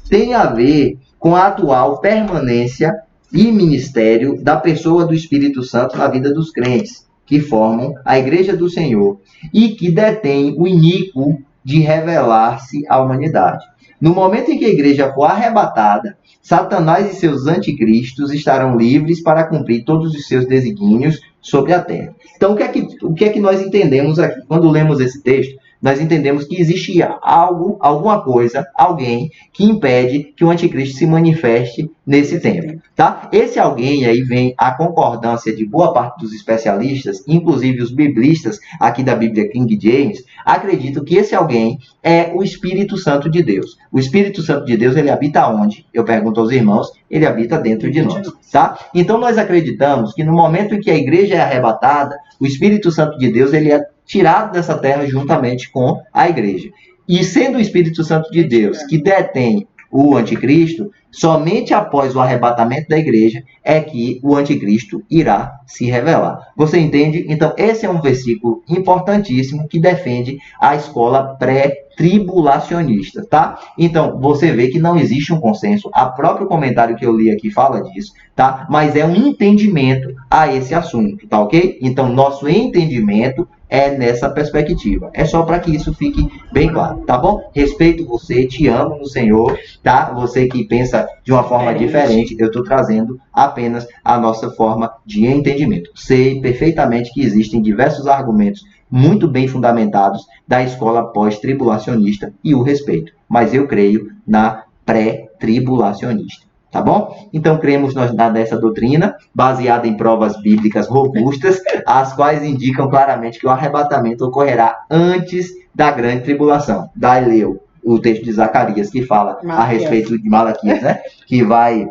tem a ver com a atual permanência e ministério da pessoa do Espírito Santo na vida dos crentes, que formam a Igreja do Senhor e que detém o iníquo de revelar-se à humanidade. No momento em que a igreja for arrebatada, Satanás e seus anticristos estarão livres para cumprir todos os seus desígnios sobre a terra. Então, o que é que nós entendemos aqui? Quando lemos esse texto, nós entendemos que existe algo, alguma coisa, alguém que impede que o anticristo se manifeste nesse tempo, tá? Esse alguém, aí vem a concordância de boa parte dos especialistas, inclusive os biblistas aqui da Bíblia King James, acreditam que esse alguém é o Espírito Santo de Deus. O Espírito Santo de Deus, ele habita onde? Eu pergunto aos irmãos, ele habita dentro de nós, tá? Então nós acreditamos que no momento em que a igreja é arrebatada, o Espírito Santo de Deus, ele é tirado dessa terra juntamente com a igreja. E sendo o Espírito Santo de Deus que detém o anticristo, somente após o arrebatamento da igreja é que o anticristo irá se revelar. Você entende? Então, esse é um versículo importantíssimo que defende a escola pré-tribulacionista, tá? Então, você vê que não existe um consenso. A próprio comentário que eu li aqui fala disso, tá? Mas é um entendimento a esse assunto, tá ok? Então, nosso entendimento é nessa perspectiva. É só para que isso fique bem claro, tá bom? Respeito você, te amo no Senhor, tá? Você que pensa de uma forma diferente, eu estou trazendo apenas a nossa forma de entendimento. Sei perfeitamente que existem diversos argumentos muito bem fundamentados da escola pós-tribulacionista e o respeito, mas eu creio na pré-tribulacionista. Tá bom? Então, cremos nessa doutrina, baseada em provas bíblicas robustas, as quais indicam claramente que o arrebatamento ocorrerá antes da grande tribulação. Daí leu o texto de Zacarias, que fala a respeito de Malaquias, né? Que vai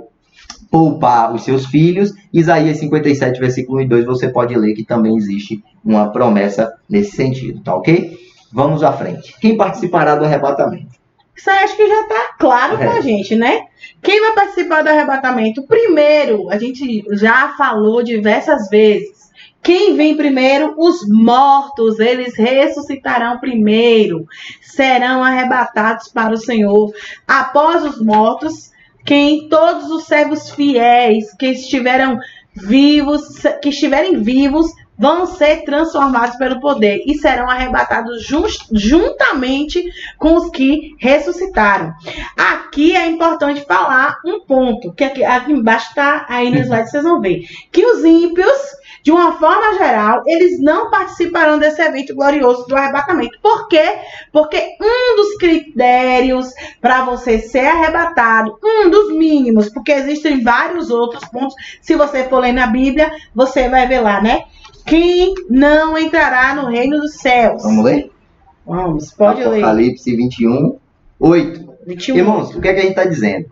poupar os seus filhos. Isaías 57, versículo 1 e 2, você pode ler que também existe uma promessa nesse sentido, tá ok? Vamos à frente. Quem participará do arrebatamento? Isso aí acho que já está claro pra gente, né? Quem vai participar do arrebatamento? Primeiro, a gente já falou diversas vezes. Quem vem primeiro? Os mortos. Eles ressuscitarão primeiro. Serão arrebatados para o Senhor. Após os mortos, todos os servos fiéis que estiverem vivos, vão ser transformados pelo poder e serão arrebatados juntamente com os que ressuscitaram. Aqui é importante falar um ponto, que aqui embaixo está aí no slide, vocês vão ver, que os ímpios, de uma forma geral, eles não participarão desse evento glorioso do arrebatamento. Por quê? Porque um dos critérios para você ser arrebatado, um dos mínimos, porque existem vários outros pontos, se você for ler na Bíblia, você vai ver lá, né? Quem não entrará no reino dos céus. Vamos ler? Vamos, pode ler. Apocalipse 21, 8. 21. Irmãos, o que é que a gente está dizendo?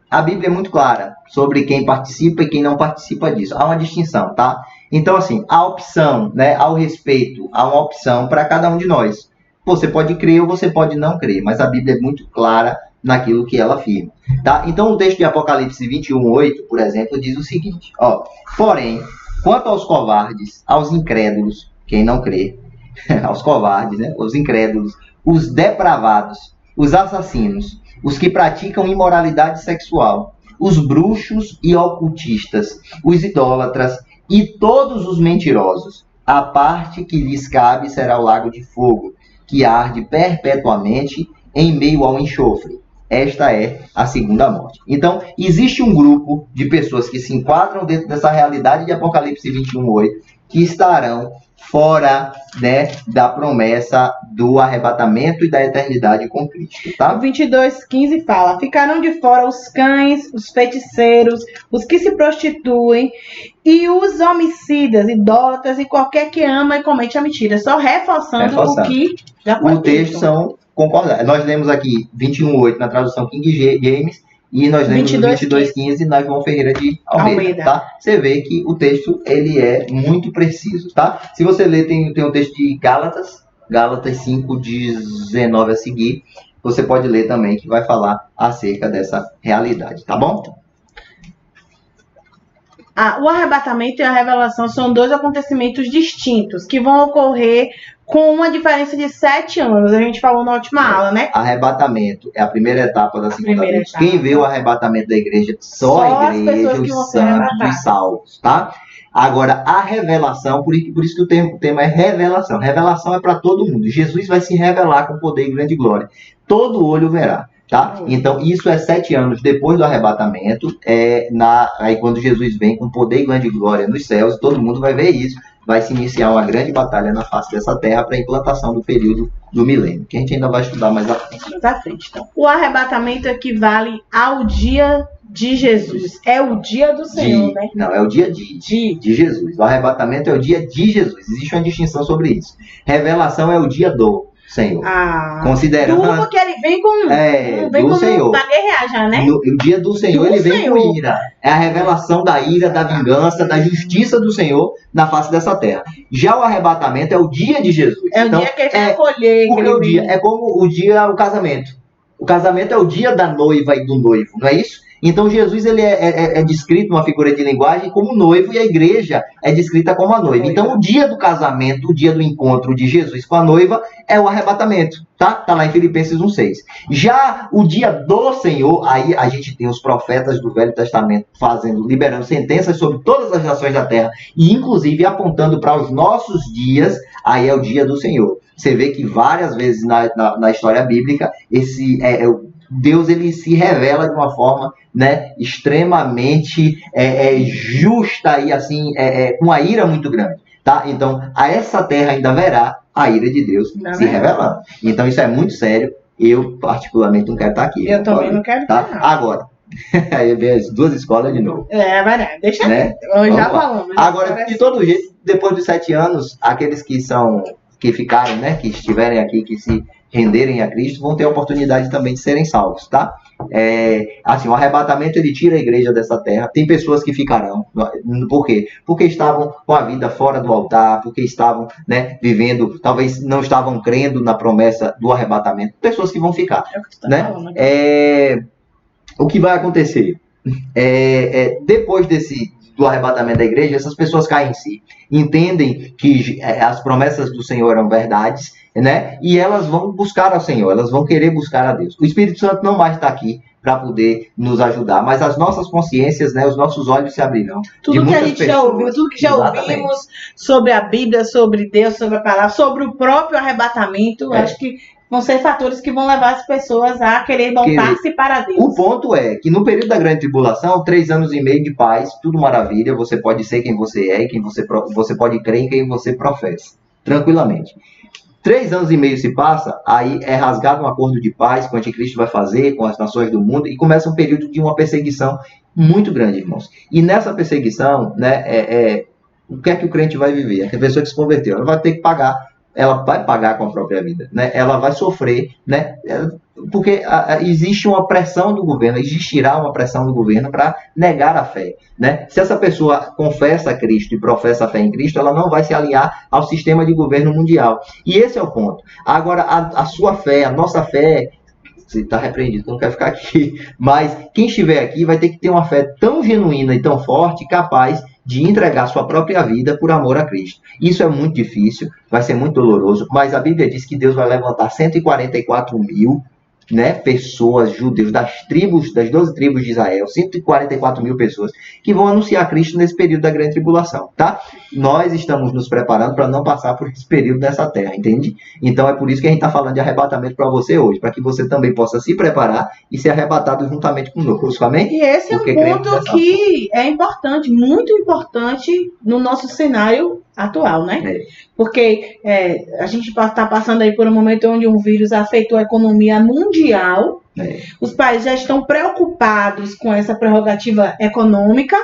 A Bíblia é muito clara sobre quem participa e quem não participa disso. Há uma distinção, tá? Então, assim, a opção, né, ao respeito, há uma opção para cada um de nós. Você pode crer ou você pode não crer, mas a Bíblia é muito clara naquilo que ela afirma, tá? Então, o texto de Apocalipse 21, 8, por exemplo, diz o seguinte, ó: porém, quanto aos covardes, aos incrédulos, quem não crê, aos covardes, né, os incrédulos, os depravados, os assassinos, os que praticam imoralidade sexual, os bruxos e ocultistas, os idólatras e todos os mentirosos, a parte que lhes cabe será o lago de fogo, que arde perpetuamente em meio ao enxofre. Esta é a segunda morte. Então, existe um grupo de pessoas que se enquadram dentro dessa realidade de Apocalipse 21, 8, que estarão fora, né, da promessa do arrebatamento e da eternidade com Cristo, tá? O 22:15 fala: ficarão de fora os cães, os feiticeiros, os que se prostituem e os homicidas, idólatras e qualquer que ama e comete a mentira. Só reforçando o que já foi o texto são concordados. Nós lemos aqui 21:8 na tradução King James e nós lemos 22:15 na João Ferreira de Almeida, tá? Você vê que o texto, ele é muito preciso, tá? Se você ler, tem um texto de Gálatas, Gálatas 5:19 a seguir. Você pode ler também, que vai falar acerca dessa realidade, tá bom? O arrebatamento e a revelação são dois acontecimentos distintos que vão ocorrer com uma diferença de 7 anos. A gente falou na última aula, né? Arrebatamento é a primeira etapa da segunda Primeira vez. etapa. Quem vê o arrebatamento da igreja? Só a as igreja, pessoas que vão os ser santos, arrebatadas. os salvos, tá? Agora, a revelação, por isso que o tema é revelação. Revelação é para todo mundo. Jesus vai se revelar com poder e grande glória. Todo olho verá. Tá? Então, isso é 7 anos depois do arrebatamento, aí quando Jesus vem com poder e grande glória nos céus, todo mundo vai ver isso, vai se iniciar uma grande batalha na face dessa terra para a implantação do período do milênio, que a gente ainda vai estudar mais à frente. Então, o arrebatamento equivale ao dia de Jesus. É o dia do Senhor, né? Não, é o dia de Jesus. O arrebatamento é o dia de Jesus. Existe uma distinção sobre isso. Revelação é o dia do Senhor. Considerando porque ele vem com do Senhor. Pra guerrear já, né? O dia do Senhor, ele vem com ira. É a revelação da ira, da vingança, da justiça do Senhor na face dessa terra. Já o arrebatamento é o dia de Jesus. É o dia que ele vai acolher. Porque o dia é como o casamento. O casamento é o dia da noiva e do noivo, não é isso? Então Jesus ele é descrito numa figura de linguagem como noivo e a igreja é descrita como a noiva. Então o dia do casamento, o dia do encontro de Jesus com a noiva é o arrebatamento, tá? Tá lá em Filipenses 1:6. Já o dia do Senhor, aí a gente tem os profetas do Velho Testamento liberando sentenças sobre todas as nações da terra e inclusive apontando para os nossos dias, aí é o dia do Senhor. Você vê que várias vezes na história bíblica Deus ele se revela de uma forma, né, extremamente justa e assim com uma ira muito grande, tá? Então a essa terra ainda verá a ira de Deus se revelando. Então isso é muito sério. Eu particularmente não quero estar aqui. Eu também não quero estar. Tá? Agora aí vem as duas escolas de novo. Verdade. Deixa né? Já falamos. Agora de todo jeito, depois dos 7 anos, aqueles que ficaram, né, que estiverem aqui, que se renderem a Cristo, vão ter a oportunidade também de serem salvos, tá? Assim, o arrebatamento ele tira a igreja dessa terra. Tem pessoas que ficarão. Por quê? Porque estavam com a vida fora do altar, porque estavam, né, vivendo, talvez não estavam crendo na promessa do arrebatamento. Pessoas que vão ficar, né? O que vai acontecer? Depois do arrebatamento da igreja, essas pessoas caem em si, entendem que as promessas do Senhor eram verdades, né? E elas vão buscar ao Senhor, elas vão querer buscar a Deus. O Espírito Santo não mais está aqui para poder nos ajudar, mas as nossas consciências, né, os nossos olhos se abrirão. Tudo que a gente já ouviu, tudo que já ouvimos sobre a Bíblia, sobre Deus, sobre a palavra, sobre o próprio arrebatamento, acho que vão ser fatores que vão levar as pessoas a querer voltar-se para Deus. O ponto é que no período da grande tribulação, 3 anos e meio de paz, tudo maravilha, você pode ser quem você é, você pode crer em quem você professa, tranquilamente. 3 anos e meio se passa, aí é rasgado um acordo de paz que o anticristo vai fazer com as nações do mundo e começa um período de uma perseguição muito grande, irmãos. E nessa perseguição, né, o que é que o crente vai viver? A pessoa que se converteu, ela vai ter que pagar. Ela vai pagar com a própria vida, né? Ela vai sofrer, né? Porque existe uma pressão do governo, existirá uma pressão do governo para negar a fé, né? Se essa pessoa confessa a Cristo e professa a fé em Cristo, ela não vai se alinhar ao sistema de governo mundial. E esse é o ponto. Agora, a sua fé, a nossa fé, você está repreendido, não quer ficar aqui, mas quem estiver aqui vai ter que ter uma fé tão genuína e tão forte, capaz de entregar sua própria vida por amor a Cristo. Isso é muito difícil, vai ser muito doloroso, mas a Bíblia diz que Deus vai levantar 144 mil, né, pessoas, judeus, das 12 tribos de Israel, 144 mil pessoas, que vão anunciar Cristo nesse período da grande tribulação, tá? Nós estamos nos preparando para não passar por esse período nessa terra, entende? Então é por isso que a gente está falando de arrebatamento para você hoje, para que você também possa se preparar e ser arrebatado juntamente conosco, amém? E esse é um ponto que é importante, muito importante no nosso cenário atual, né? Porque a gente está passando aí por um momento onde um vírus afetou a economia mundial. Os países já estão preocupados com essa prerrogativa econômica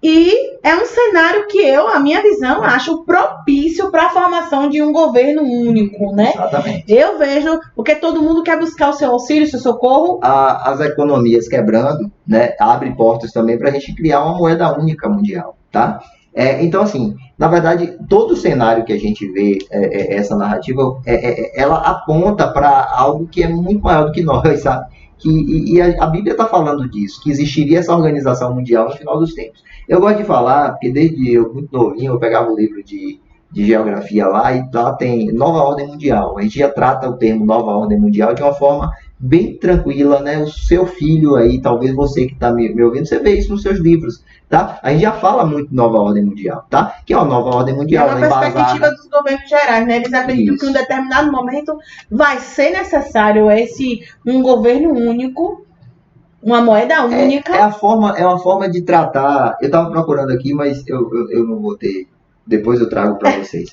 e é um cenário que a minha visão, acho propício para a formação de um governo único, né? Exatamente. Eu vejo, porque todo mundo quer buscar o seu auxílio, o seu socorro. As economias quebrando, né, abre portas também para a gente criar uma moeda única mundial, tá? Então, assim, Na verdade, todo o cenário que a gente vê, essa narrativa, ela aponta para algo que é muito maior do que nós, sabe? A Bíblia está falando disso, que existiria essa organização mundial no final dos tempos. Eu gosto de falar, porque desde eu muito novinho, eu pegava o livro de geografia lá, e lá tem Nova Ordem Mundial. A gente já trata o termo Nova Ordem Mundial de uma forma bem tranquila, né? O seu filho aí, talvez você que está me ouvindo, você vê isso nos seus livros, tá? A gente já fala muito de Nova Ordem Mundial, tá? Que é uma Nova Ordem Mundial. É uma perspectiva dos governos gerais, né? Eles acreditam que em um determinado momento vai ser necessário um governo único, uma moeda única. É uma forma de tratar. Eu estava procurando aqui, mas eu não vou ter. Depois eu trago para vocês.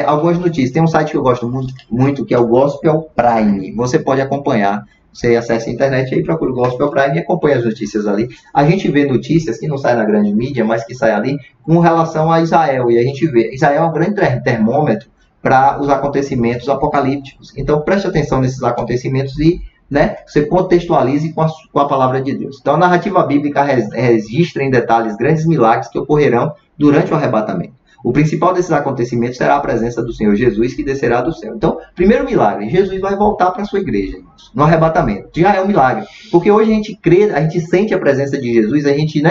Algumas notícias. Tem um site que eu gosto muito, que é o Gospel Prime. Você pode acompanhar. Você acessa a internet e procura o Gospel Prime e acompanha as notícias ali. A gente vê notícias que não saem na grande mídia, mas que saem ali com relação a Israel. E a gente vê. Israel é um grande termômetro para os acontecimentos apocalípticos. Então preste atenção nesses acontecimentos e, né, você contextualize com a palavra de Deus. Então a narrativa bíblica registra em detalhes grandes milagres que ocorrerão durante o arrebatamento. O principal desses acontecimentos será a presença do Senhor Jesus, que descerá do céu. Então, primeiro milagre, Jesus vai voltar para a sua igreja, irmãos, no arrebatamento. Já é um milagre. Porque hoje a gente crê, a gente sente a presença de Jesus, a gente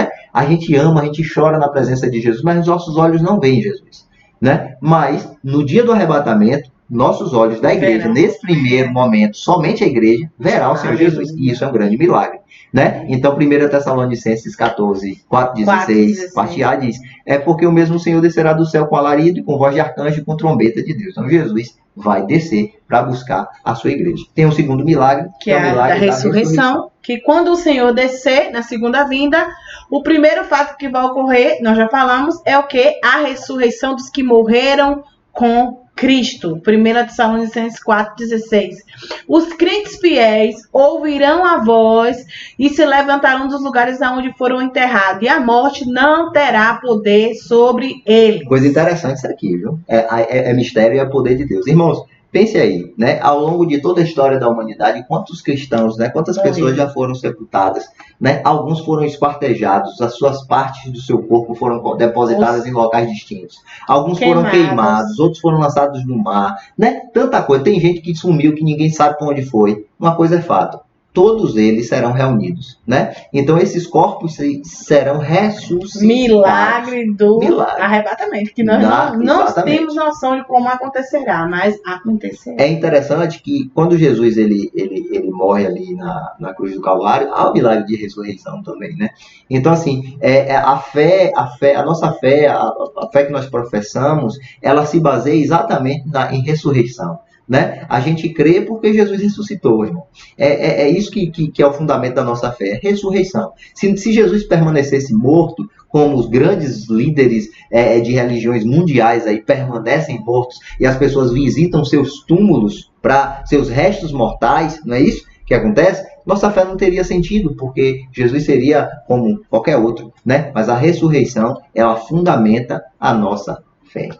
ama, a gente chora na presença de Jesus, mas os nossos olhos não veem Jesus, né? Mas, no dia do arrebatamento, nossos olhos da igreja, nesse primeiro momento, somente a igreja, verá o Senhor Jesus. E isso é um grande milagre, né? Então, 1 Tessalonicenses 14, 4:16, parte A diz, porque o mesmo Senhor descerá do céu com alarido e com voz de arcanjo e com trombeta de Deus. Então, Jesus vai descer para buscar a sua igreja. Tem um segundo milagre, que é o milagre da ressurreição, que quando o Senhor descer na segunda vinda, o primeiro fato que vai ocorrer, nós já falamos, é o que? A ressurreição dos que morreram com Cristo. 1 Tessalonicenses 4:16. Os crentes fiéis ouvirão a voz e se levantarão dos lugares aonde foram enterrados, e a morte não terá poder sobre eles. Coisa interessante isso aqui, viu? É mistério e é poder de Deus. Irmãos, pense aí, né? Ao longo de toda a história da humanidade, quantos cristãos, né? Quantas pessoas já foram sepultadas, né? Alguns foram esquartejados, as suas partes do seu corpo foram depositadas em locais distintos. Alguns foram queimados, outros foram lançados no mar, né? Tanta coisa. Tem gente que sumiu, que ninguém sabe para onde foi. Uma coisa é fato. Todos eles serão reunidos, né? Então esses corpos serão ressuscitados. Milagre do arrebatamento, que nós não temos noção de como acontecerá, mas acontecerá. É interessante que quando Jesus ele morre ali na cruz do Calvário, há o milagre de ressurreição também, né? Então assim, a nossa fé, a fé que nós professamos, ela se baseia exatamente em ressurreição. Né? A gente crê porque Jesus ressuscitou, irmão. É isso que é o fundamento da nossa fé, ressurreição. Se Jesus permanecesse morto, como os grandes líderes de religiões mundiais aí permanecem mortos e as pessoas visitam seus túmulos para seus restos mortais, não é isso que acontece? Nossa fé não teria sentido, porque Jesus seria como qualquer outro, né? Mas a ressurreição, ela fundamenta a nossa fé.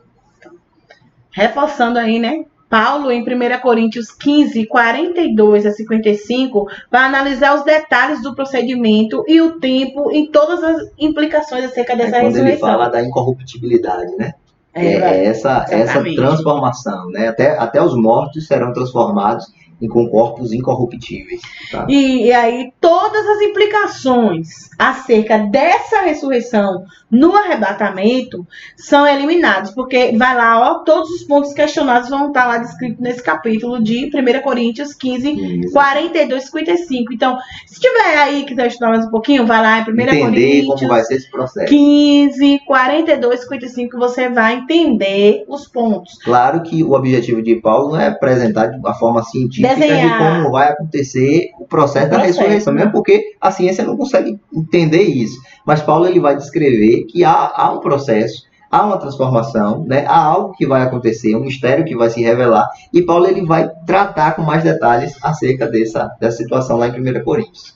Reforçando aí, né? Paulo, em 1 Coríntios 15, 42 a 55, vai analisar os detalhes do procedimento e o tempo e todas as implicações acerca dessa ressurreição. Quando ele fala da incorruptibilidade, né? Essa transformação, né? Até os mortos serão transformados com corpos incorruptíveis. Tá? E aí todas as implicações acerca dessa ressurreição no arrebatamento são eliminadas, porque vai lá, todos os pontos questionados vão estar lá descritos nesse capítulo de 1 Coríntios 15, 42, 55. Então, se tiver aí, quiser estudar mais um pouquinho, vai lá em 1 Coríntios como vai ser esse processo. 15, 42, 55, você vai entender os pontos. Claro que o objetivo de Paulo não é apresentar de uma forma científica de como vai acontecer o processo da ressurreição, mesmo porque a ciência não consegue entender isso. Mas Paulo ele vai descrever que há um processo, há uma transformação, né? Há algo que vai acontecer, um mistério que vai se revelar, e Paulo ele vai tratar com mais detalhes acerca dessa situação lá em 1 Coríntios.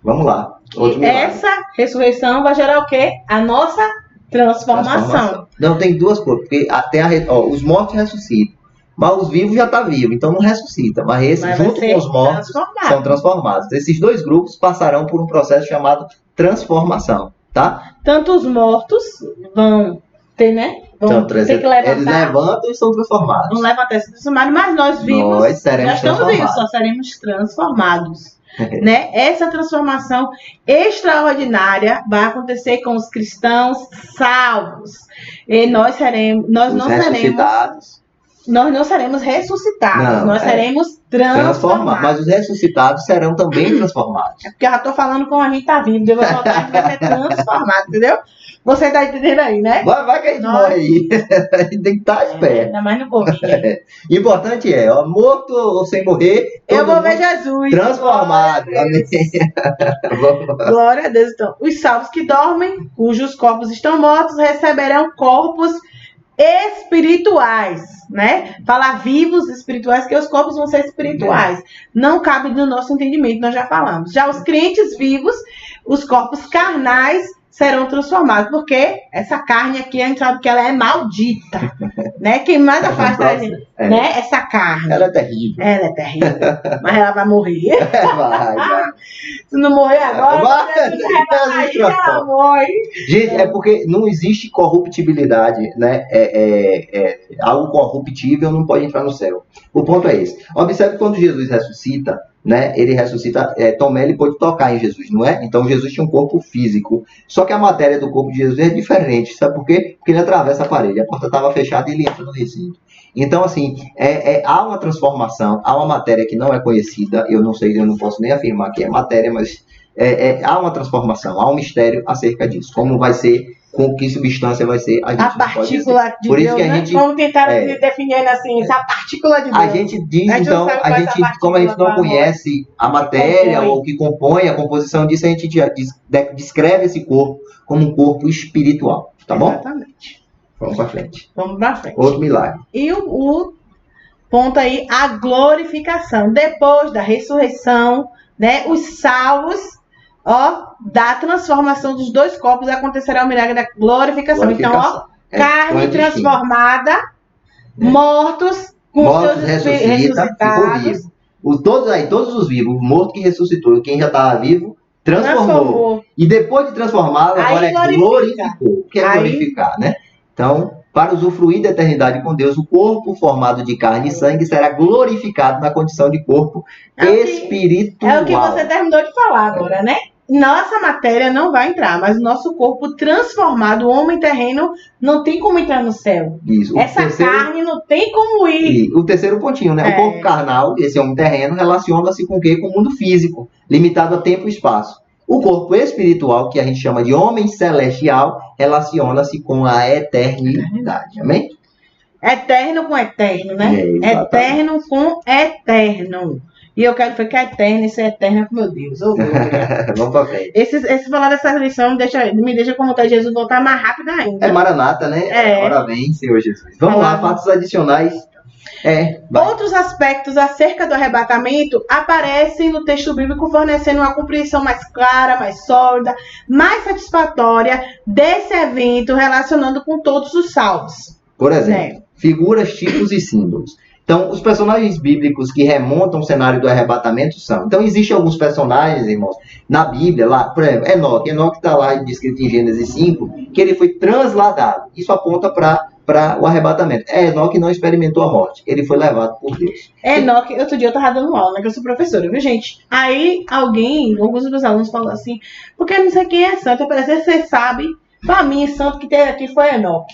Vamos lá. Essa ressurreição vai gerar o quê? A nossa transformação. Não, tem duas coisas, porque até os mortos ressuscitam. Mas os vivos já estão vivos, então não ressuscita. Mas esses, junto com os mortos, são transformados. Esses dois grupos passarão por um processo chamado transformação, tá? Tanto os mortos vão ter, né? Então, Ter que levantar. eles levantam e são transformados. Vão levantar e ser transformados, mas nós vivos Nós seremos já estamos vivos, transformados. só seremos transformados. Né? Essa transformação extraordinária vai acontecer com os cristãos salvos. E nós não seremos ressuscitados, Não, nós seremos transformados. Mas os ressuscitados serão também transformados. É porque eu já tô falando como a gente tá vivo, Deus vai voltar e vai ser transformado, entendeu? Você tá entendendo aí, né? Vai que a gente morre aí. A gente tem que estar esperto. Ainda mais no Covid. Importante ó, morto ou sem morrer, Eu vou todo ver mundo Jesus. transformado. Glória a Deus. Amém. Glória a Deus. Então, os salvos que dormem, cujos corpos estão mortos, receberão corpos espirituais, né? Falar vivos espirituais, que os corpos vão ser espirituais. Não cabe no nosso entendimento, nós já falamos. Já os crentes vivos, os corpos carnais serão transformados, porque essa carne aqui, a gente sabe que ela é maldita, né? Quem mais afasta a gente, né? Essa carne. Ela é terrível. Ela é terrível, mas ela vai morrer. Vai. Se não morrer agora, Ela morre. Gente, é porque não existe corruptibilidade, né? Algo corruptível não pode entrar no céu. O ponto é esse. Observe quando Jesus ressuscita, né? Ele ressuscita, Tomé ele pôde tocar em Jesus, não é? Então Jesus tinha um corpo físico. Só que a matéria do corpo de Jesus é diferente, sabe por quê? Porque ele atravessa a parede, a porta estava fechada e ele entra no recinto. Então, assim, há uma transformação, há uma matéria que não é conhecida, eu não sei, eu não posso nem afirmar que é matéria, mas há uma transformação, há um mistério acerca disso. Como vai ser, com que substância vai ser, a gente A não pode dizer. partícula de Por isso Deus, que a né? gente, Vamos tentar definir assim, essa partícula de Deus. a gente diz, A gente não então, sabe qual é essa partícula como a gente não para conhece a matéria compõe. ou o que compõe a composição disso, a gente descreve esse corpo como um corpo espiritual, tá bom? Exatamente. Vamos pra frente. Vamos pra frente. Outro milagre. E o ponto aí, a glorificação. Depois da ressurreição, né, os salvos, da transformação dos dois corpos, acontecerá o milagre da glorificação. Então, carne transformada, mortos com seus espíritos ressuscitados. Todos os vivos, o morto que ressuscitou e quem já estava vivo, transformou. E depois de transformá-lo, agora glorificou. Que é glorificar, né? Então, para usufruir da eternidade com Deus, o corpo formado de carne e sangue será glorificado na condição de corpo espiritual. É o que você terminou de falar agora, né? Nossa matéria não vai entrar, mas o nosso corpo transformado, o homem terreno, não tem como entrar no céu. Isso. Essa carne não tem como ir. E o terceiro pontinho, né? O corpo carnal, esse homem terreno, relaciona-se com o quê? Com o mundo físico, limitado a tempo e espaço. O corpo espiritual, que a gente chama de homem celestial, relaciona-se com a eternidade. Amém? Eterno com eterno, né? Eterno com eterno. E eu quero ficar eterno e ser eterna com meu Deus. Vamos pra frente. Esse falar dessa lição me deixa com vontade de Jesus voltar mais rápido ainda. É Maranata, né? Ora vem, Senhor Jesus. Vamos lá, fatos adicionais. Outros aspectos acerca do arrebatamento aparecem no texto bíblico, fornecendo uma compreensão mais clara, mais sólida, mais satisfatória desse evento, relacionando com todos os salvos. Por exemplo, figuras, tipos e símbolos. Então, os personagens bíblicos que remontam o cenário do arrebatamento são... Então, existem alguns personagens, irmãos, na Bíblia, lá, por exemplo, Enoque. Enoque está lá descrito em Gênesis 5, que ele foi transladado. Isso aponta para o arrebatamento. Enoque não experimentou a morte. Ele foi levado por Deus. Enoque, outro dia eu estava dando aula, né, que eu sou professora, viu, gente? Aí, alguns dos meus alunos falaram assim, porque não sei quem é santo. Eu falei, você sabe, para mim, santo que teve aqui foi Enoque.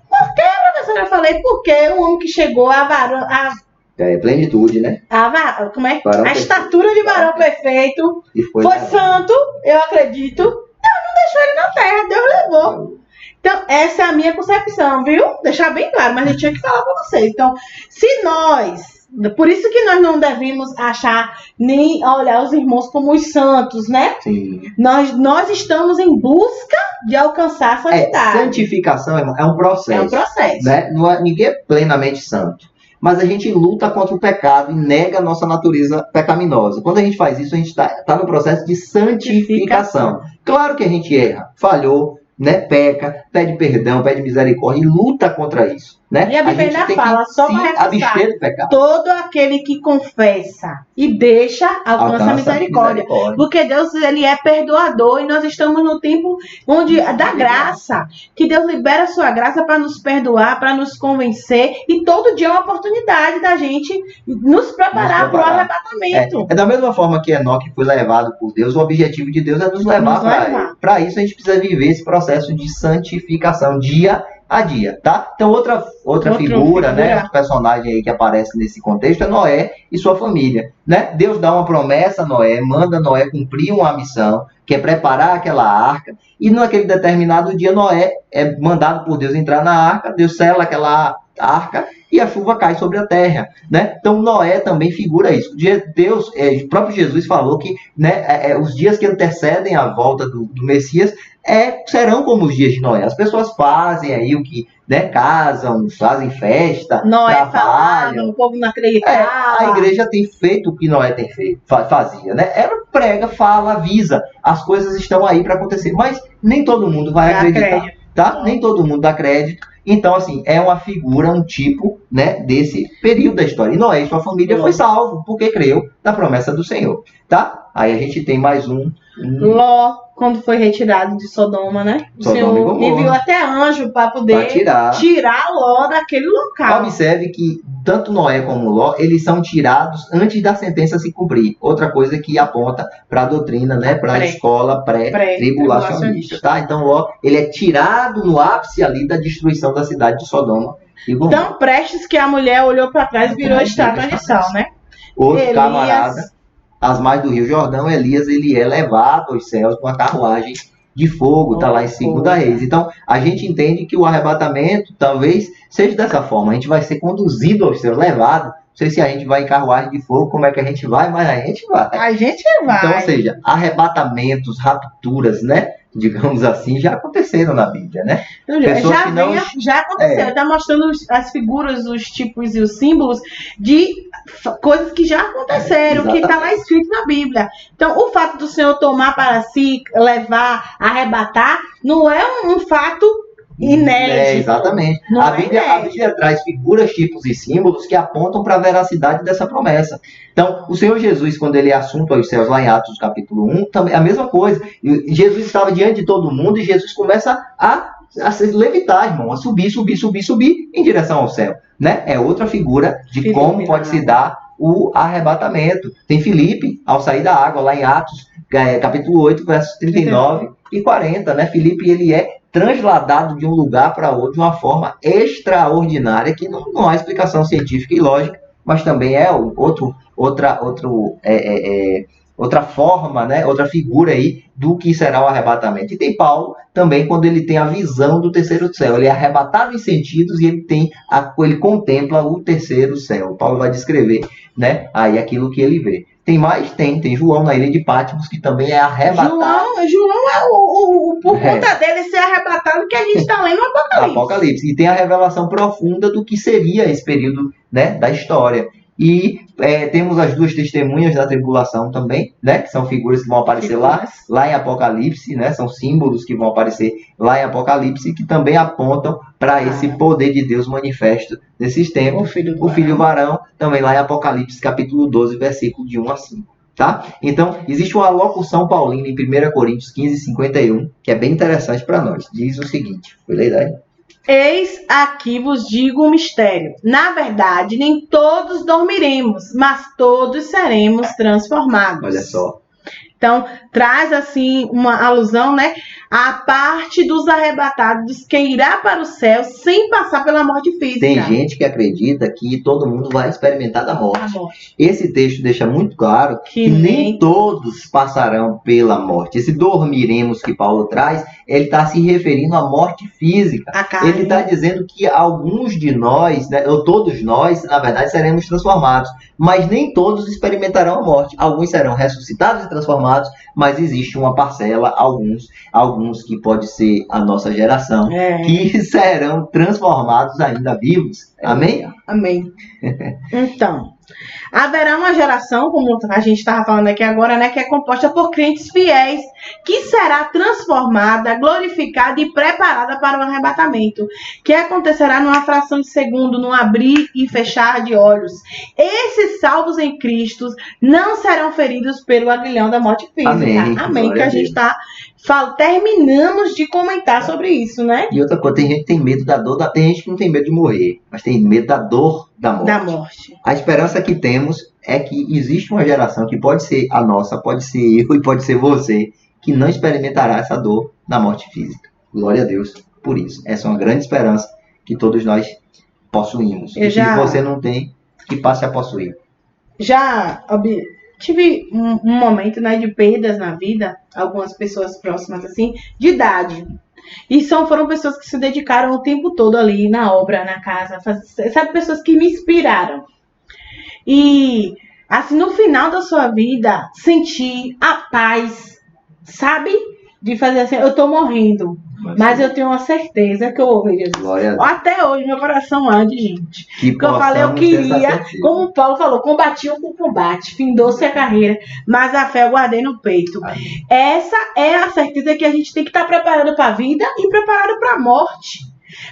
Por que, professora? Eu falei, porque o homem que chegou a plenitude, né? Como é? A estatura de varão perfeito. E foi santo, eu acredito. Deus não deixou ele na terra, Deus levou. Então, essa é a minha concepção, viu? Deixar bem claro, mas eu tinha que falar para vocês. Então, por isso que nós não devemos achar, nem olhar os irmãos como os santos, né? Sim. Nós estamos em busca de alcançar a santidade. Santificação, irmão, é um processo. É um processo. Né? Ninguém é plenamente santo. Mas a gente luta contra o pecado e nega a nossa natureza pecaminosa. Quando a gente faz isso, a gente está no processo de santificação. Claro que a gente erra, falhou, né? Peca, pede perdão, pede misericórdia e luta contra isso. Né? E a Bíblia ainda fala, só para reforçar, abster do pecado. Todo aquele que confessa e deixa, alcança a misericórdia. Porque Deus, ele é perdoador e nós estamos no tempo onde da graça, que Deus libera a sua graça para nos perdoar, para nos convencer, e todo dia é uma oportunidade da gente nos preparar para o arrebatamento. É da mesma forma que Enoque foi levado por Deus, o objetivo de Deus é nos levar para ele. Para isso a gente precisa viver esse processo de santificação dia a dia, tá? Então outra figura, né, outro personagem aí que aparece nesse contexto é Noé e sua família, né? Deus dá uma promessa a Noé, manda Noé cumprir uma missão, que é preparar aquela arca, e naquele determinado dia Noé é mandado por Deus entrar na arca, Deus sela aquela arca e a chuva cai sobre a terra, né? Então Noé também figura isso. Deus, o próprio Jesus falou que, né, os dias que antecedem a volta do Messias serão como os dias de Noé. As pessoas fazem aí o que, né, casam, fazem festa, Noé trabalham. Falava, o povo não acreditava. A igreja tem feito o que Noé fazia, né? Ela prega, fala, avisa. As coisas estão aí para acontecer, mas nem todo mundo vai acreditar, tá? Nem todo mundo dá crédito. Então, assim, é uma figura, um tipo, né, desse período da história. E Noé e sua família foi salvo, porque creu na promessa do Senhor, tá? Aí a gente tem mais Ló, quando foi retirado de Sodoma, né? O Senhor enviou até anjo para poder tirar Ló daquele local. Observe que tanto Noé como Ló, eles são tirados antes da sentença se cumprir. Outra coisa que aponta para a doutrina, né, para a escola pré-tribulacionista, tá? Então Ló, ele é tirado no ápice ali da destruição da cidade de Sodoma e Gomorra. Tão prestes que a mulher olhou para trás e virou estátua de sal, né? Outro camarada, às margens do Rio Jordão, Elias, ele é levado aos céus com uma carruagem de fogo, está lá em 2 Reis. Então, a gente entende que o arrebatamento talvez seja dessa forma. A gente vai ser conduzido aos céus, levado. Não sei se a gente vai em carruagem de fogo, como é que a gente vai, mas a gente vai. A gente vai. Então, ou seja, arrebatamentos, rapturas, né? Digamos assim, já aconteceram na Bíblia, né? Já aconteceu. Está mostrando as figuras, os tipos e os símbolos de coisas que já aconteceram, que está lá escrito na Bíblia. Então, o fato do Senhor tomar para si, levar, arrebatar, não é um fato inédito. Exatamente. A Bíblia traz figuras, tipos e símbolos que apontam para a veracidade dessa promessa. Então, o Senhor Jesus, quando ele é assunto aos céus, lá em Atos capítulo 1, também é a mesma coisa. Jesus estava diante de todo mundo e Jesus começa a se levitar, irmão, a subir em direção ao céu, né? É outra figura de como pode se dar o arrebatamento. Tem Filipe, ao sair da água, lá em Atos, capítulo 8, versos 39 e 40, né? Filipe, ele é transladado de um lugar para outro de uma forma extraordinária, que não há explicação científica e lógica, mas também é outra forma, né? Outra figura aí do que será o arrebatamento. E tem Paulo também, quando ele tem a visão do terceiro céu. Ele é arrebatado em sentidos e ele contempla o terceiro céu. Paulo vai descrever, né, aí aquilo que ele vê. Tem mais? Tem João na ilha de Patmos, que também é arrebatado. João é por conta dele ser arrebatado que a gente está lendo o Apocalipse. E tem a revelação profunda do que seria esse período, né, da história. E temos as 2 testemunhas da tribulação também, né? Que são figuras que vão aparecer lá em Apocalipse, né? São símbolos que vão aparecer lá em Apocalipse, que também apontam para esse poder de Deus manifesto nesses tempos. O filho varão, também lá em Apocalipse, capítulo 12, versículo de 1 a 5. Tá? Então, existe uma locução paulina em 1 Coríntios 15, 51, que é bem interessante para nós. Diz o seguinte, foi ler daí? Eis aqui vos digo um mistério. Na verdade, nem todos dormiremos, mas todos seremos transformados. Olha só. Então, traz assim uma alusão, né, à parte dos arrebatados que irá para o céu sem passar pela morte física. Tem gente que acredita que todo mundo vai experimentar da morte. Esse texto deixa muito claro que nem todos passarão pela morte. Esse dormiremos que Paulo traz, ele está se referindo à morte física. Ele está dizendo que alguns de nós, né, ou todos nós, na verdade, seremos transformados. Mas nem todos experimentarão a morte. Alguns serão ressuscitados e transformados, mas existe uma parcela, alguns que pode ser a nossa geração, que serão transformados ainda vivos. Amém? Amém. Então, haverá uma geração, como a gente estava falando aqui agora, né, que é composta por crentes fiéis, que será transformada, glorificada e preparada para o arrebatamento, que acontecerá numa fração de segundo, num abrir e fechar de olhos. Esses salvos em Cristo não serão feridos pelo aguilhão da morte física. Amém. Que a gente está... Terminamos de comentar sobre isso, né? E outra coisa, tem gente que tem medo da dor, tem gente que não tem medo de morrer, mas tem medo da dor da morte. A esperança que temos é que existe uma geração que pode ser a nossa, pode ser eu e pode ser você, que não experimentará essa dor da morte física. Glória a Deus por isso. Essa é uma grande esperança que todos nós possuímos. Se você não tem, que passe a possuir. Tive um momento, né, de perdas na vida, algumas pessoas próximas, assim, de idade. E foram pessoas que se dedicaram o tempo todo ali na obra, na casa. Sabe, pessoas que me inspiraram. E, assim, no final da sua vida, sentir a paz, sabe? De fazer assim, eu tô morrendo. Mas eu tenho uma certeza que eu vou ver Jesus. Até hoje, meu coração arde, gente. Que eu falei, eu queria, como o Paulo falou, combati o combate, findou-se a carreira, mas a fé eu guardei no peito. Amém. Essa é a certeza que a gente tem que estar preparado para a vida e preparado para a morte.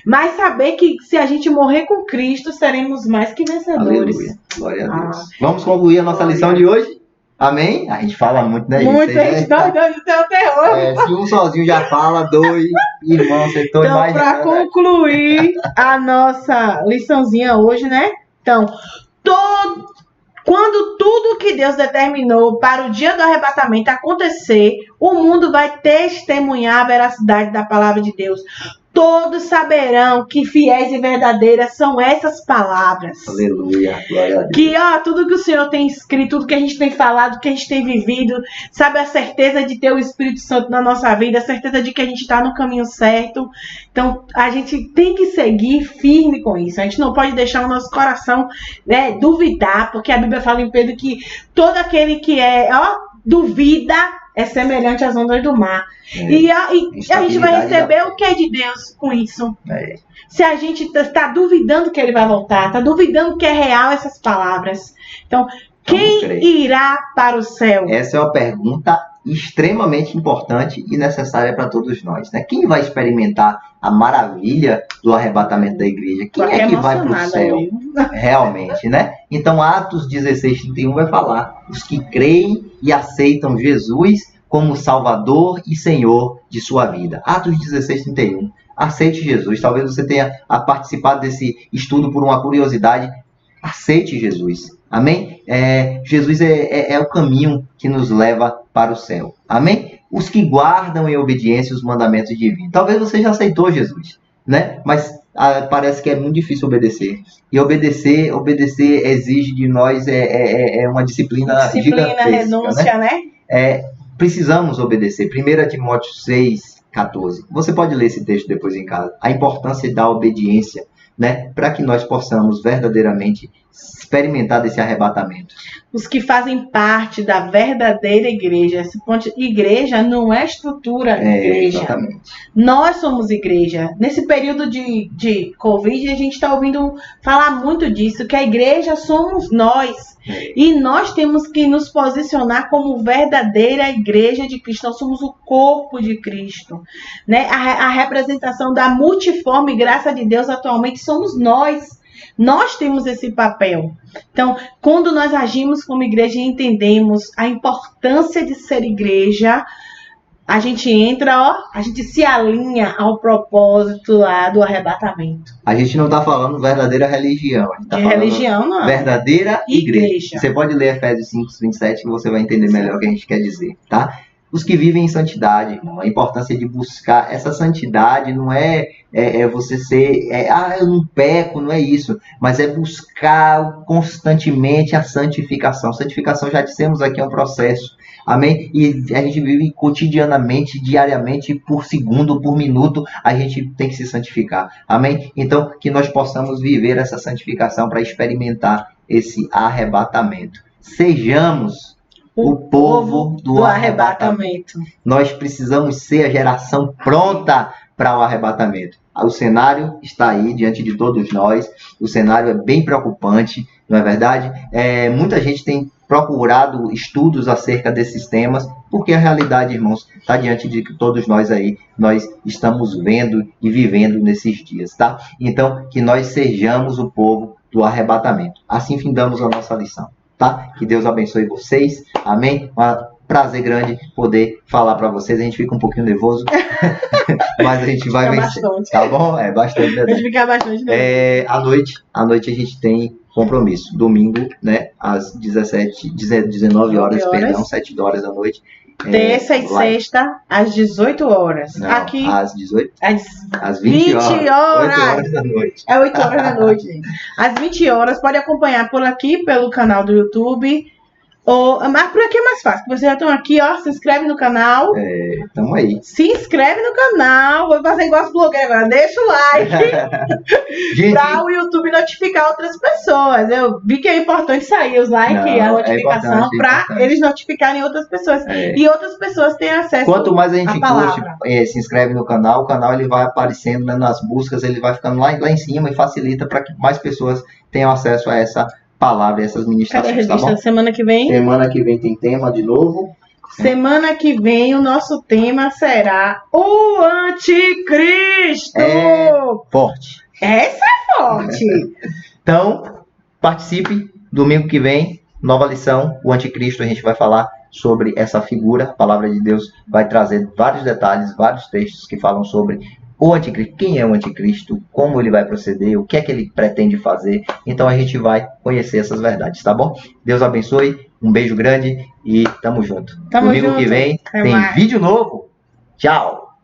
Mas saber que se a gente morrer com Cristo, seremos mais que vencedores. Aleluia. Glória a Deus. Vamos concluir a nossa lição de hoje? Amém? A gente fala muito, né? Muito, a gente tá dando o terror. Se um sozinho já fala, dois irmãos, você estão imaginando. Então, para concluir a nossa liçãozinha hoje, né? Então, quando tudo que Deus determinou para o dia do arrebatamento acontecer, o mundo vai testemunhar a veracidade da palavra de Deus. Todos saberão que fiéis e verdadeiras são essas palavras. Aleluia, glória a Deus. Que, tudo que o Senhor tem escrito, tudo que a gente tem falado, que a gente tem vivido, sabe, a certeza de ter o Espírito Santo na nossa vida, a certeza de que a gente está no caminho certo. Então, a gente tem que seguir firme com isso. A gente não pode deixar o nosso coração, né, duvidar, porque a Bíblia fala em Pedro que todo aquele que duvida é semelhante às ondas do mar. E a gente vai receber o que é de Deus com isso? Se a gente está duvidando que ele vai voltar, está duvidando que é real essas palavras. Então, quem irá para o céu? Essa é uma pergunta extremamente importante e necessária para todos nós, né? Quem vai experimentar a maravilha do arrebatamento da igreja? Quem é que vai para o céu? Realmente, né? Então, Atos 16:31 vai falar: os que creem e aceitam Jesus como Salvador e Senhor de sua vida. Atos 16:31. Aceite Jesus. Talvez você tenha participado desse estudo por uma curiosidade. Aceite Jesus. Amém? Jesus é o caminho que nos leva para o céu. Amém? Os que guardam em obediência os mandamentos divinos. Talvez você já aceitou Jesus, né? Mas parece que é muito difícil obedecer. E obedecer exige de nós uma disciplina gigantesca. Renúncia, né? Precisamos obedecer. 1 Timóteo 6:14. Você pode ler esse texto depois em casa. A importância da obediência, né? Para que nós possamos verdadeiramente experimentar desse arrebatamento. Os que fazem parte da verdadeira igreja. Esse ponto, igreja não é estrutura de igreja. Exatamente. Nós somos igreja. Nesse período de Covid, a gente está ouvindo falar muito disso, que a igreja somos nós. E nós temos que nos posicionar como verdadeira igreja de Cristo. Nós somos o corpo de Cristo, né? A representação da multiforme graça de Deus atualmente somos nós. Nós temos esse papel. Então, quando nós agimos como igreja e entendemos a importância de ser igreja, a gente entra, a gente se alinha ao propósito lá do arrebatamento. A gente não está falando verdadeira religião. A gente tá de religião, não. Verdadeira igreja. Você pode ler Efésios 5:27 que você vai entender melhor o que a gente quer dizer, tá? Os que vivem em santidade, irmão, a importância de buscar essa santidade não é você ser, eu não peco, não é isso, mas é buscar constantemente a santificação. Santificação, já dissemos aqui, é um processo, amém? E a gente vive cotidianamente, diariamente, por segundo, por minuto, a gente tem que se santificar, amém? Então, que nós possamos viver essa santificação para experimentar esse arrebatamento. Sejamos o povo do arrebatamento. Nós precisamos ser a geração pronta para o arrebatamento. O cenário está aí diante de todos nós. O cenário é bem preocupante, não é verdade? Muita gente tem procurado estudos acerca desses temas, porque a realidade, irmãos, está diante de todos nós aí, nós estamos vendo e vivendo nesses dias, tá? Então, que nós sejamos o povo do arrebatamento. Assim findamos a nossa lição, tá? Que Deus abençoe vocês, amém? Prazer grande poder falar para vocês. A gente fica um pouquinho nervoso, mas a gente vai vencer. Bastante. Tá bom? É bastante. A gente fica bastante nervoso. À noite a gente tem compromisso. Domingo, né? Às 19 horas, perdão, 7 horas da noite. Terça e sexta, às 18 horas. Não, aqui. Às 18? Às 20 horas. 8 horas da noite. É 8 horas da noite, gente. Às 20 horas, pode acompanhar por aqui, pelo canal do YouTube. Mas por aqui é mais fácil. Vocês já estão aqui, ó. Se inscreve no canal. Tamo aí. Se inscreve no canal. Vou fazer igual as blogueiras agora. Deixa o like. Para o YouTube notificar outras pessoas. Eu vi que é importante sair os likes e a notificação para eles notificarem outras pessoas. E outras pessoas têm acesso. Quanto mais a gente se inscreve no canal, o canal ele vai aparecendo, né, nas buscas, ele vai ficando lá em cima e facilita para que mais pessoas tenham acesso a essa palavra e essas ministrações, tá bom? Semana que vem? Semana que vem tem tema de novo. Semana que vem o nosso tema será o Anticristo. Forte. Essa é forte. Então, participe. Domingo que vem, nova lição, o Anticristo. A gente vai falar sobre essa figura. A palavra de Deus vai trazer vários detalhes, vários textos que falam sobre o anticristo, quem é o anticristo, como ele vai proceder, o que é que ele pretende fazer. Então a gente vai conhecer essas verdades, tá bom? Deus abençoe, um beijo grande e tamo junto. Domingo que vem tem vídeo novo. Tchau.